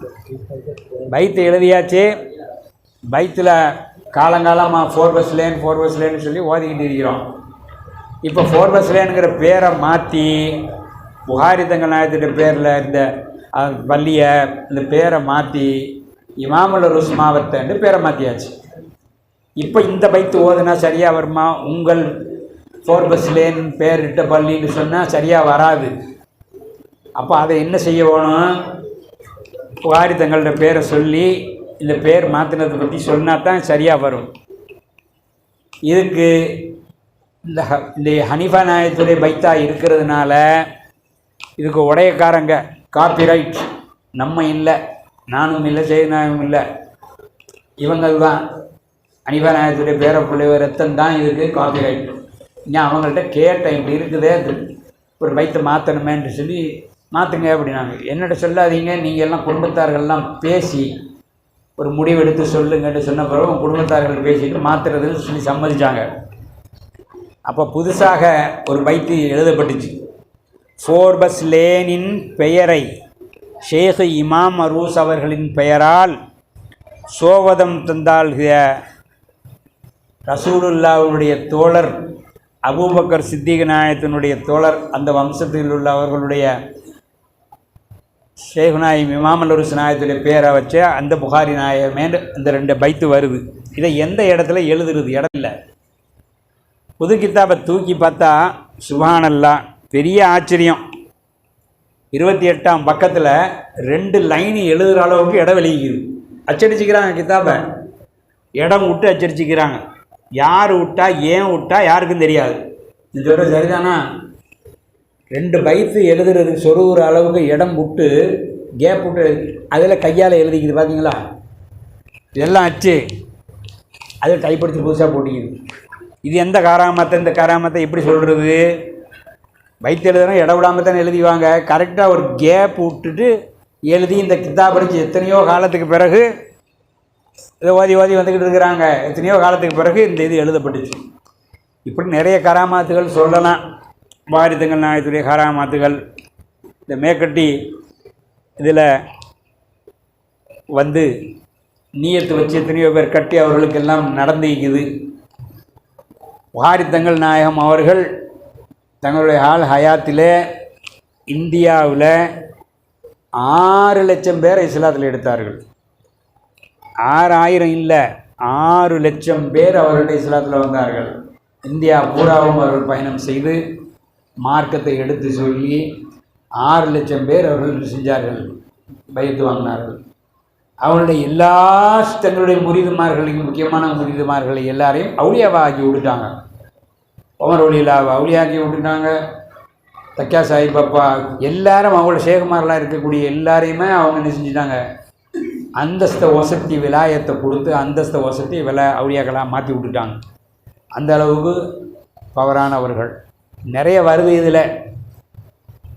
பைத்து எழுதியாச்சு. பைத்தில் காலங்காலமாக ஃபோர்பஸ் லேன்னு சொல்லி ஓதிக்கிட்டு இருக்கிறோம். இப்போ ஃபோர்பஸ் லேனுங்கிற பேரை மாற்றி புகாரி தங்கள் நாயத்துடைய பேரில் இந்த பள்ளியை இந்த பேரை மாற்றி இமாமுல் அரூஸ் மாவட்டன்னு பேரை மாற்றியாச்சு. இப்போ இந்த பைத்து ஓதுனா சரியாக வருமா? உங்கள் ஃபோர்பஸ் லேன் பேரிட்ட பள்ளின்னு சொன்னால் சரியாக வராது. அப்போ அதை என்ன செய்ய வேணும்? புகாரி தங்களோட பேரை சொல்லி இந்த பேர் மாற்றினதை பற்றி சொன்னால் தான் சரியாக வரும். இதுக்கு இந்த ஹனீஃபா நாயத்துடைய பைத்தா இருக்கிறதுனால இதுக்கு உடையக்காரங்க காப்பிரைட் நம்ம இல்லை, நானும் இல்லை, செய்நாயகம் இல்லை, இவங்கள் தான். ஹனீஃபா நாயத்துடைய பேர பிள்ளைவர் ரத்தம் தான் இதுக்கு காப்பிரைட். இன்னும் அவங்கள்ட்ட கேட்டேன், இப்படி இருக்குதே ஒரு பைத்தை மாற்றணுமேன்னு சொல்லி மாற்றுங்க அப்படின்னாங்க. என்னட்ட சொல்லாதீங்க, நீங்கள் எல்லாம் குடும்பத்தார்கள்லாம் பேசி ஒரு முடிவெடுத்து சொல்லுங்கன்னு சொன்ன பிறகு உங்கள் குடும்பத்தார்கள் பேசிட்டு மாற்றுறதுன்னு சொல்லி சம்மதிச்சாங்க. அப்போ புதுசாக ஒரு பைத்து எழுதப்பட்டுச்சு. ஃபோர்பஸ் லேனின் பெயரை ஷேக் இமாம் அரூஸ் அவர்களின் பெயரால் சோவதம் தந்தாள்கிற ரசூலுல்லாவுடைய தோழர் அபூபக்கர் சித்திக் நாயத்தினுடைய தோழர், அந்த வம்சத்தில் உள்ள அவர்களுடைய ஷேக் நாயம் இமாமுல் அரூஸ் நாயத்துடைய பேரை வச்ச அந்த புகாரி நாயமே இந்த 2 பைத்து வருது. இதை எந்த இடத்துல எழுதுறது? இடம் இல்லை. புது கித்தாபை தூக்கி பார்த்தா சுப்ஹானல்லாஹ் பெரிய ஆச்சரியம். 28ஆம் பக்கத்தில் 2 லைன் எழுதுகிற அளவுக்கு இடம் வெளியிக்குது. அச்சடிச்சிக்கிறாங்க கித்தாபை, இடம் விட்டு அச்சடிச்சிக்கிறாங்க. யார் விட்டா ஏன் விட்டா யாருக்கும் தெரியாது. இது சொல்கிற சரிதானா? 2 பைத்து எழுதுறதுக்கு சொருகிற அளவுக்கு இடம் விட்டு கேப் விட்டு அதில் கையால் எழுதிக்குது. பார்த்தீங்களா? இதெல்லாம் அச்சு அது டைப்படுத்தி புதுசாக போட்டிக்குது. இது எந்த காராமத்தை? இந்த காராமத்தை எப்படி சொல்கிறது? வைத்து எழுதுனா இடம் விடாமல் தானே எழுதிவாங்க. கரெக்டாக ஒரு கேப் விட்டுட்டு எழுதி இந்த கித்தாப் படித்து எத்தனையோ காலத்துக்கு பிறகு இதை ஓதி வந்துக்கிட்டு இருக்கிறாங்க. எத்தனையோ காலத்துக்கு பிறகு இந்த இது எழுதப்பட்டுச்சு. இப்படி நிறைய கராமாத்துகள் சொல்லலாம். வாரிதங்கள் நாயத்துடைய கராமாத்துகள், இந்த மேக்கட்டி இதில் வந்து நீயத்து வச்சு எத்தனையோ பேர் கட்டி அவர்களுக்கெல்லாம் நடந்துக்குது. வாரிதங்கள் நாயகம் அவர்கள் தங்களுடைய ஹயாத்திலே இந்தியாவில் 6 லட்சம் பேரை இஸ்லாத்தில் எடுத்தார்கள். 6000 இல்லை, 6 லட்சம் பேர் அவர்களுடைய இஸ்லாத்தில் வந்தார்கள். இந்தியா பூராவும் அவர்கள் பயணம் செய்து மார்க்கத்தை எடுத்து சொல்லி 6 லட்சம் பேர் அவர்கள் செஞ்சார்கள், பையத்து வாங்கினார்கள். அவர்களுடைய எல்லா தங்களுடைய முரீதுமார்களையும், முக்கியமான முரீதுமார்களை எல்லாரையும் அவுலியாவா ஆக்கி விட்டுட்டாங்க. உமர் ஒலியிலாவை அவுலியாக்கி விட்டுட்டாங்க. தக்கியா சாஹிப் பாப்பா எல்லாரும் அவங்களோட ஷேகுமாரெலாம் இருக்கக்கூடிய எல்லாரையுமே அவங்க என்ன செஞ்சுட்டாங்க, அந்தஸ்தை வசதி விலாயத்தை கொடுத்து அந்தஸ்தை வசதி அவுலியாக்களாக மாற்றி விட்டுட்டாங்க. அந்த அளவுக்கு பவரானவர்கள் நிறைய வருது. இதில்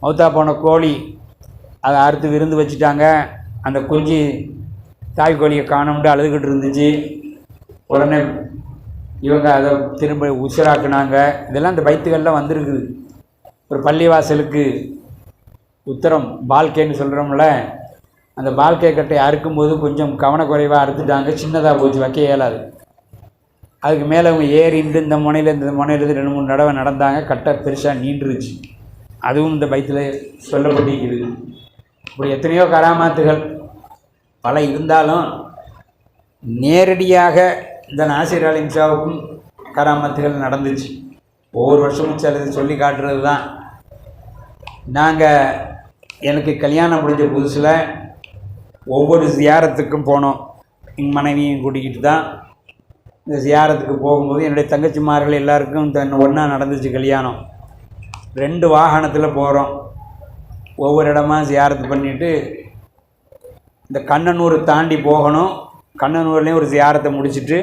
மௌத்தா போன கோழி அதை அறுத்து விருந்து வச்சுட்டாங்க. அந்த குஞ்சு தாய் கோழியை காணோம்ட்டு அழுதுகிட்டு இருந்துச்சு. உடனே இவங்க அதை திரும்ப உசிராக்குனாங்க. இதெல்லாம் இந்த பைத்துகள்லாம் வந்திருக்குது. ஒரு பள்ளிவாசலுக்கு உத்தரம் பால்கேன்னு சொல்கிறோம்ல, அந்த பால்கே கட்டை அறுக்கும்போது கொஞ்சம் கவனக்குறைவாக அறுத்துட்டாங்க. சின்னதாக போச்சு, வைக்க இயலாது. அதுக்கு மேலே அவங்க ஏறிண்டு இந்த முனையில் 2-3 தடவை நடந்தாங்க. கட்டை பெருசாக நீண்டுருச்சு. அதுவும் இந்த பைத்தில் சொல்லப்பட்டிருக்குது. இப்படி எத்தனையோ கராமாத்துகள் பல இருந்தாலும் நேரடியாக இந்த நாசிர் அலிம் ஷாவுக்கும் கராமத்துகள் நடந்துச்சு. ஒவ்வொரு வருஷமும் சிலது சொல்லி காட்டுறது தான். எனக்கு கல்யாணம் முடிஞ்ச புதுசில் ஒவ்வொரு ஜியாரத்துக்கும் போனோம். எங்கள் மனைவியும் கூட்டிக்கிட்டு தான் இந்த ஜியாரத்துக்கு போகும்போது என்னுடைய தங்கச்சிமார்கள் எல்லாருக்கும் ஒன்றா நடந்துச்சு கல்யாணம். 2 வாகனத்தில் போகிறோம். ஒவ்வொரு இடமா ஜியாரத்து பண்ணிவிட்டு இந்த கண்ணனூர் தாண்டி போகணும். கண்ணனூர்லேயும் ஒரு ஜியாரத்தை முடிச்சுட்டு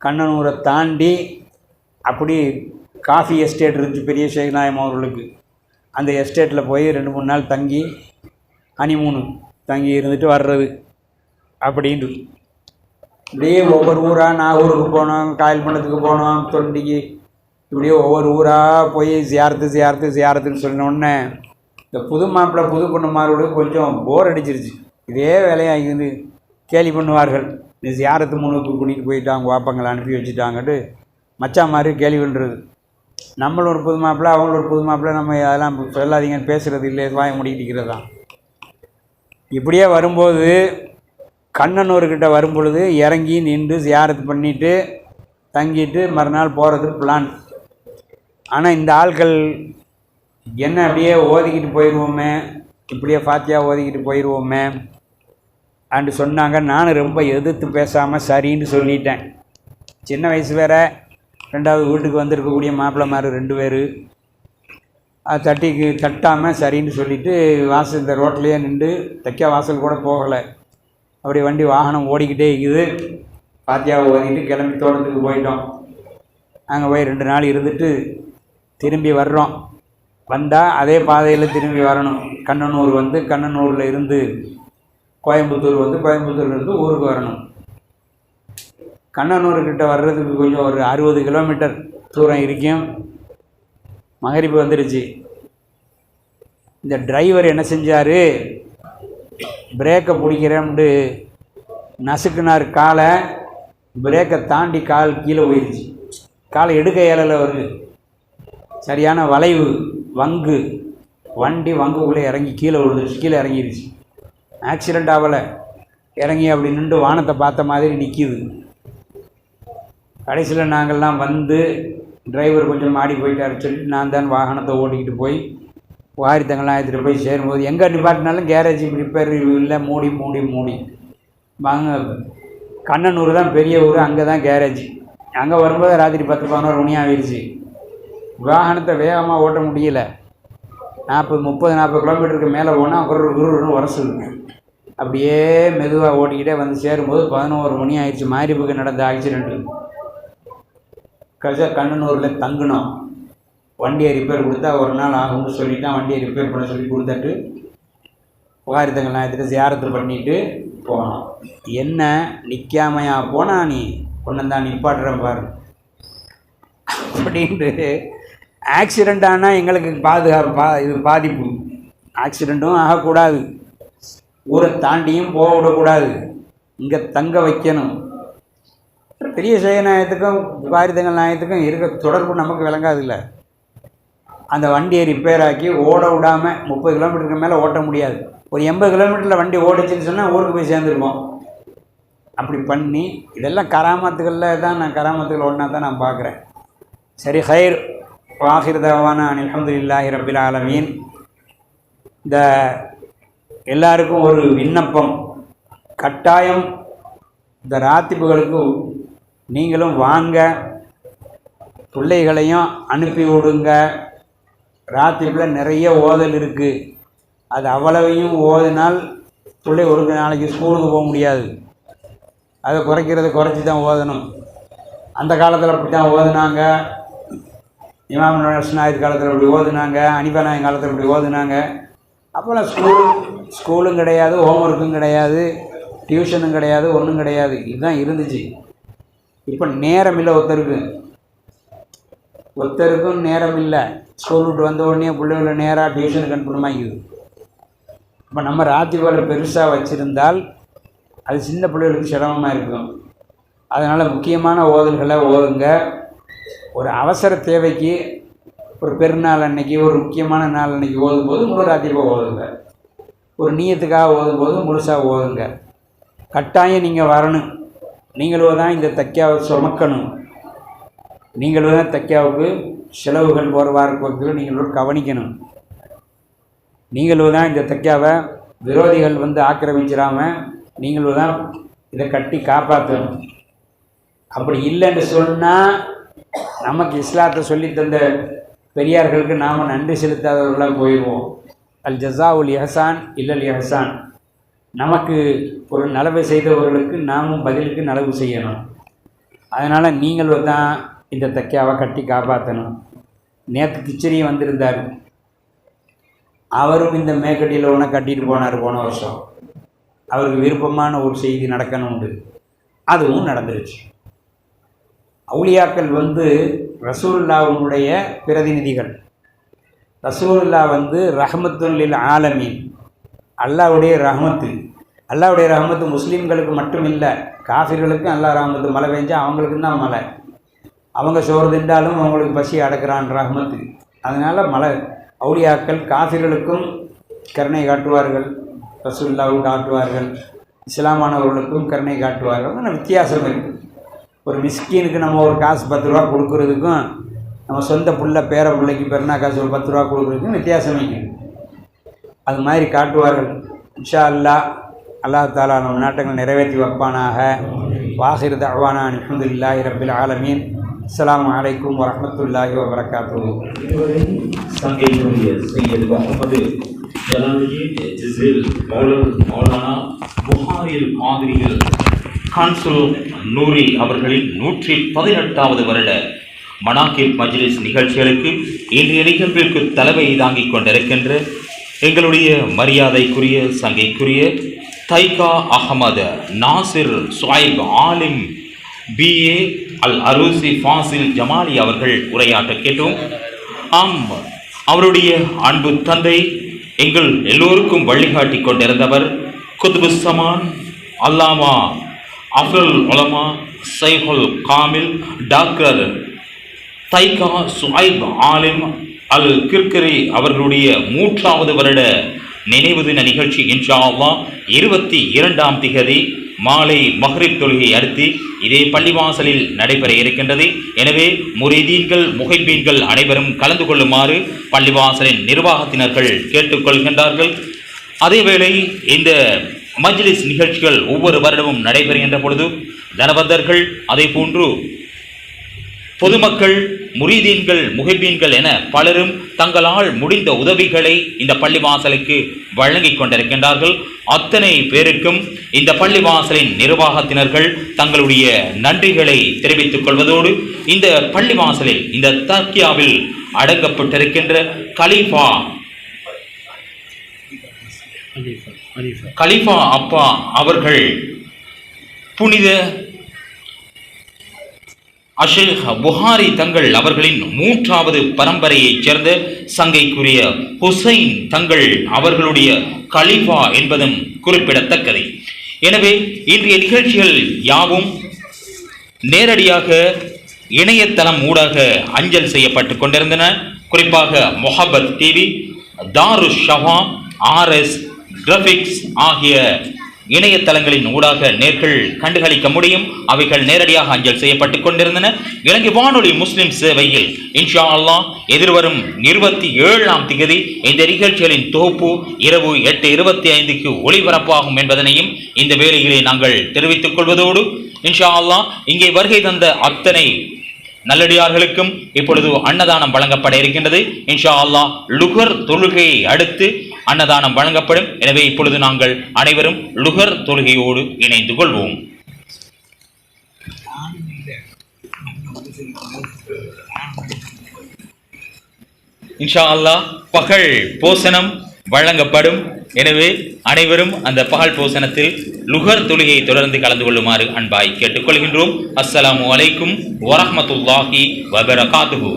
கண்ணனூரை தாண்டி அப்படி காஃபி எஸ்டேட் இருந்துச்சு பெரிய ஷேக் நாயம் அவர்களுக்கு. அந்த எஸ்டேட்டில் போய் 2-3 நாள் தங்கி ஹனிமூனு தங்கி இருந்துட்டு வர்றது அப்படின்ட்டு இப்படியே ஒவ்வொரு ஊராக நாகூருக்கு போனோம், காயல்பண்ணத்துக்கு போனோம், தொண்டிக்கு, இப்படியே ஒவ்வொரு ஊராக போய் ஜியாரத்துன்னு சொன்னோடனே இந்த புது மாப்பிள்ளை புது பொண்ணுமாரோடு கொஞ்சம் போர் அடிச்சிருச்சு. இதே வேலையாக இருந்து கேலி பண்ணுவார்கள். இந்த ஜியாரத்து முன்னுக்கு கூட்டிகிட்டு போயிட்டு அவங்க வாப்பங்களை அனுப்பி வச்சுட்டாங்கட்டு மச்சான் மாதிரி கேலி பண்ணுறது. நம்மளும் ஒரு புது மாப்பிள்ளை, அவங்களும் ஒரு புது மாப்பிள்ளை, நம்ம அதெல்லாம் சொல்லாதீங்கன்னு பேசுகிறது இல்லை, வாய முடிக்கிட்டு தான். இப்படியே வரும்போது கண்ணனூர்கிட்ட வரும்பொழுது இறங்கி நின்று ஜியாரத்து பண்ணிவிட்டு தங்கிட்டு மறுநாள் போகிறதுக்கு பிளான். ஆனால் இந்த ஆட்கள் என்ன அப்படியே ஓதிக்கிட்டு போயிடுவோமே, இப்படியே ஃபாத்தியா ஓதிக்கிட்டு போயிடுவோமே அண்டு சொன்னாங்க. நானும் ரொம்ப எதிர்த்து பேசாமல் சரின்னு சொல்லிட்டேன். சின்ன வயசு வேறு, 2வது வீட்டுக்கு வந்திருக்கக்கூடிய மாப்பிள்ளை மாதிரி 2 பேர். அது தட்டாமல் சரின்னு சொல்லிவிட்டு வாசல் இந்த ரோட்லேயே நின்று தைக்கா வாசல் கூட போகலை. அப்படி வண்டி வாகனம் ஓடிக்கிட்டே இருக்குது. ஃபாத்தியாவை ஓதிக்கிட்டு கிளம்பி தோட்டத்துக்கு போயிட்டோம். அங்கே போய் 2 நாள் இருந்துட்டு திரும்பி வர்றோம். வந்தால் அதே பாதையில் திரும்பி வரணும். கண்ணனூர் வந்து கண்ணனூரில் இருந்து கோயம்புத்தூர் வந்து கோயம்புத்தூர்லேருந்து ஊருக்கு வரணும். கண்ணனூர்கிட்ட வர்றதுக்கு கொஞ்சம் ஒரு 60 கிலோமீட்டர் தூரம் இருக்கும். மகரிப்பு வந்துடுச்சு. இந்த டிரைவர் என்ன செஞ்சார், பிரேக்கை பிடிக்கிறேன்ட்டு நசுக்குனார் காலை. பிரேக்கை தாண்டி கால் கீழே போயிடுச்சு. காலை எடுக்க இயலலை வருது. சரியான வளைவு, வங்கு, வண்டி வங்குக்குள்ளே இறங்கி கீழே விழுந்துருச்சு. கீழே இறங்கிடுச்சு. ஆக்சிடெண்ட் ஆகலை, இறங்கி அப்படி நின்று வானத்தை பார்த்த மாதிரி நிற்கிது. கடைசியில் நாங்கள்லாம் வந்து டிரைவர் கொஞ்சம் மாடி போயிட்டாரு சொல்லிட்டு நான் தான் வாகனத்தை ஓட்டிக்கிட்டு போய் வாரித்தங்கள்லாம் எடுத்துகிட்டு போய் சேரும்போது எங்கே நிப்பாட்டினாலும் கேரேஜ் ரிப்பேர் இல்லை, மூடி மூடி மூடி வாங்க. கண்ணனூர் தான் பெரிய ஊர், அங்கே தான் கேரேஜ். அங்கே வரும்போது ராத்திரி 10-11 மணி ஆகிடுச்சு. வாகனத்தை வேகமாக ஓட்ட முடியல. 30-40 கிலோமீட்டருக்கு மேலே போனால் குருன்னு உரசுங்க. அப்படியே மெதுவாக ஓட்டிக்கிட்டே வந்து சேரும்போது 11 மணி ஆயிடுச்சு. மாரிபுக்கு நடந்த ஆக்சிடெண்ட்டு. கண்ணனூரில் தங்கினோம். வண்டியை ரிப்பேர் கொடுத்தா ஒரு நாள் ஆகும்னு சொல்லிட்டான். வண்டியை ரிப்பேர் பண்ண சொல்லி கொடுத்துட்டு புகாரித்தங்கள்லாம் எடுத்துகிட்டு ஜியாரத்து பண்ணிவிட்டு போனோம். என்ன நிற்காமையா போனா, நீ ஒன்று தான் நிப்பாட்டுறேன் பாரு அப்படின்ட்டு. ஆக்சிடெண்ட் ஆனால் எங்களுக்கு இது பாதிப்பு. ஆக்சிடெண்ட்டும் ஆகக்கூடாது, ஊரை தாண்டியும் போக விடக்கூடாது, இங்கே தங்க வைக்கணும். பெரிய சேகநாயகத்துக்கும் புகாரித்தங்கள் நாயகத்துக்கும் இருக்க தொடர்பு நமக்கு விளங்காது இல்லை. அந்த வண்டியை ரிப்பேர் ஆக்கி ஓட விடாமல் 30 கிலோமீட்டருக்கு மேலே ஓட்ட முடியாது. ஒரு 80 கிலோமீட்டரில் வண்டி ஓடிச்சுன்னு சொன்னால் ஊருக்கு போய் சேர்ந்துருக்கோம். அப்படி பண்ணி இதெல்லாம் கராமத்துகளில் தான், கராமத்துகள் ஒன்றா தான் நான் பார்க்குறேன். சரி, ஹைர் வாஹிர் தவானா அல்ஹம்துலில்லாஹி ரப்பில் ஆலமீன். இந்த எல்லாருக்கும் ஒரு விண்ணப்பம், கட்டாயம் இந்த ராத்திபுகளுக்கு நீங்களும் வாங்க, பிள்ளைகளையும் அனுப்பி விடுங்க. ராத்திரியில் நிறைய ஓதல் இருக்குது. அது அவ்வளவையும் ஓதினால் பிள்ளை ஒரு நாளைக்கு ஸ்கூலுக்கு போக முடியாது. அதை குறைச்சி தான் ஓதணும். அந்த காலத்தில் அப்படி தான் ஓதுனாங்க. இமாம் நாயக் காலத்தில் இப்படி ஓதுனாங்க, அனிபா நாயக் காலத்தில் இப்படி ஓதுனாங்க. அப்போல்லாம் ஸ்கூலும் கிடையாது, ஹோம்ஒர்க்கும் கிடையாது, டியூஷனும் கிடையாது, ஒன்றும் கிடையாது. இதுதான் இருந்துச்சு. இப்போ நேரம் இல்லை, ஒருத்தருக்கும் நேரம் இல்லை. ஸ்கூல் விட்டு வந்த உடனே பிள்ளைகளை நேராக டியூஷனுக்கு அனுப்பணுமாங்குது. இப்போ நம்ம ராத்திரிவேளை பெருசாக வச்சுருந்தால் அது சின்ன பிள்ளைகளுக்கு சிரமமாக இருக்கும். அதனால் முக்கியமான ஓதல்களை ஓதுங்க. ஒரு அவசர தேவைக்கு, ஒரு பெருநாள் அன்னைக்கு, ஒரு முக்கியமான நாள் அன்னைக்கு ஓதும்போது முழு ராத்திரிவாக ஓதுங்க. ஒரு நீயத்துக்காக ஓதும்போது முழுசாக ஓதுங்க. கட்டாயம் நீங்கள் வரணும். நீங்களும் தான் இந்த தக்கியாவை சுமக்கணும். நீங்களும் தான் தக்கியாவுக்கு செலவுகள் ஒரு வாரத்துக்கு நீங்களும் கவனிக்கணும். நீங்களும் தான் இந்த தக்கியாவை விரோதிகள் வந்து ஆக்கிரமிச்சிடாமல் நீங்களும் தான் இதை கட்டி காப்பாற்றணும். அப்படி இல்லைன்னு சொன்னால் நமக்கு இஸ்லாத்தை சொல்லி தந்த பெரியார்களுக்கு நாம் நன்றி செலுத்தாதவர்களாக போயிடுவோம். அல் ஜஸாவுல் இஹ்சான் இல்லல் இஹ்சான். நமக்கு ஒரு நலவு செய்தவர்களுக்கு நாமும் பதிலுக்கு நலவு செய்யணும். அதனால் நீங்களும் தான் இந்த தக்கியாவை கட்டி காப்பாற்றணும். நேற்று கிச்சரி வந்திருந்தார். அவரும் இந்த மேக்கடியில் ஒன்று கட்டிட்டு போனார் போன வருஷம். அவருக்கு விருப்பமான ஒரு செய்தி நடக்கணும்னு, அதுவும் நடந்துருச்சு. அவுலியாக்கள் வந்து ரசூலுல்லாஹ்வுடைய பிரதிநிதிகள். ரசூலுல்லாஹ் வந்து ரஹ்மத்துல் லில் ஆலமீன், அல்லாஹ்வுடைய ரஹ்மத்து. அல்லாஹ்வுடைய ரஹ்மத்து முஸ்லீம்களுக்கு மட்டும் இல்லை, காஃபிர்களுக்கும் அல்லாஹ் ரஹ்மத்து. மழை பெஞ்சா அவங்களுக்கும் தான் மழை. அவங்க சோறு திண்டாலும் அவங்களுக்கு பசி அடக்கிறான் ரஹ்மத்து. அதனால் மழை. அவுலியாக்கள் காஃபிர்களுக்கும் கருணை காட்டுவார்கள், ரசூலுல்லாஹ்வுக்கு காட்டுவார்கள், இஸ்லாமானவர்களுக்கும் கருணை காட்டுவார்கள். ஆனால் வித்தியாசம் இருக்குது. ஒரு மிஸ்கீனுக்கு நம்ம ஒரு காசு 10 ரூபா கொடுக்குறதுக்கும், நம்ம சொந்த புள்ள பேர பிள்ளைக்கு பெருனா காசு ஒரு 10 ரூபா கொடுக்குறதுக்கும் வித்தியாசம் இருக்குது. அது மாதிரி காட்டுவார்கள். இன்ஷா அல்லாஹ், அல்லாஹ் தஆலா நம்ம நாட்டங்களை நிறைவேற்றி வைப்பானாக. வாஹிர் தஅவானா அல்ஹம்துலில்லாஹி ரப்பில் ஆலமீன். அஸ்ஸலாமு அலைக்கும் வரஹ்மத்துல்லாஹி வபரகாத்துஹு. சங்கைக்குரிய சையத் முகமது ஜலாலுதீன் ஜிஸ்ரில் மௌலானா புகாரில் மாதிரியில் கான்சுல் நூரி அவர்களின் 118வது வருட மனாகிப் மஜ்லிஸ் நிகழ்ச்சிகளுக்கு இன்றைய நிகழ்விற்கு தலைமை தாங்கிக் கொண்டிருக்கின்ற எங்களுடைய மரியாதைக்குரிய சங்கைக்குரிய தைகா அகமது நாசிர் சுவைப் ஆலிம் BA அல் அரூசி ஃபாசில் ஜமாலி அவர்கள் உரையாற்ற கேட்டோம். ஆம், அவருடைய அன்பு தந்தை, எங்கள் எல்லோருக்கும் வழிகாட்டி கொண்டிருந்தவர் குத்புஸ் ஸமான் அல்லாமா அஃபுல் உலமா சைஃபுல் காமில் டாக்டர் தைகா சுவைப் ஆலிம் அல் கிர்கரி அவர்களுடைய 3வது வருட நினைவு தின நிகழ்ச்சி இன்ஷா அல்லாஹ் 22ஆம் திகதி மாலை மஹ்ரிப் தொழுகை அடுத்து இதே பள்ளிவாசலில் நடைபெற இருக்கின்றது. எனவே முரீதீன்கள் முஹிப்பீன்கள் அனைவரும் கலந்து கொள்ளுமாறு பள்ளிவாசலின் நிர்வாகத்தினர்கள் கேட்டுக்கொள்கின்றார்கள். அதேவேளை இந்த மஜ்லிஸ் நிகழ்ச்சிகள் ஒவ்வொரு வருடமும் நடைபெறுகின்ற பொழுது தனவந்தர்கள் அதே போன்று பொதுமக்கள் முரீதீன்கள் முஹிப்பீன்கள் என பலரும் தங்களால் முடிந்த உதவிகளை இந்த பள்ளிவாசலுக்கு வழங்கி கொண்டிருக்கின்றார்கள். அத்தனை பேருக்கும் இந்த பள்ளிவாசலின் நிர்வாகத்தினர்கள் தங்களுடைய நன்றிகளை தெரிவித்துக் கொள்வதோடு இந்த பள்ளிவாசலில் இந்த தர்க்கியாவில் அடங்கப்பட்டிருக்கின்ற கலீஃபா அப்பா அவர்கள் புனித அஷேக் புகாரி தங்கள் அவர்களின் 3வது பரம்பரையைச் சேர்ந்த சங்கைக்குரிய ஹுசைன் தங்கள் அவர்களுடைய கலீஃபா என்பதும் குறிப்பிடத்தக்கது. எனவே இன்றைய நிகழ்ச்சிகள் யாவும் நேரடியாக இணையதளம் ஊடாக அஞ்சல் செய்யப்பட்டு கொண்டிருந்தன. குறிப்பாக முஹப்பத் டிவி, தாருஷ் ஷஃபா, RS கிராபிக்ஸ் ஆகிய இணையதளங்களின் ஊடாக நேர்கள் கண்டுகளிக்க முடியும். அவைகள் நேரடியாக அஞ்சல் செய்யப்பட்டு கொண்டிருந்தன. இலங்கை வானொலி முஸ்லிம் சேவையில் இன்ஷா அல்லாஹ் எதிர்வரும் 27ஆம் திகதி இந்த நிகழ்ச்சிகளின் தொகுப்பு இரவு 8:25க்கு ஒளிபரப்பாகும் என்பதனையும் இந்த வேளையிலே நாங்கள் தெரிவித்துக் கொள்வதோடு இன்ஷா அல்லாஹ் இங்கே வருகை தந்த அத்தனை நல்லடியார்களுக்கும் இப்பொழுது அன்னதானம் வழங்கப்பட இருக்கின்றது. இன்ஷா அல்லாஹ் லுகர் தொழுகையை அடுத்து அன்னதானம் வழங்கப்படும். எனவே இப்பொழுது நாங்கள் அனைவரும் லுகர் தொழுகையோடு இணைந்து கொள்வோம். இன்ஷா அல்லாஹ் பகல் போசனம் வழங்கப்படும். எனவே அனைவரும் அந்த பகல் போசனத்தில் லுகர் தொழுகையை தொடர்ந்து கலந்து கொள்ளுமாறு அன்பாய் கேட்டுக்கொள்கின்றோம். அஸ்ஸலாமு அலைக்கும் வரஹ்மத்துல்லாஹி வபரகாத்துஹு.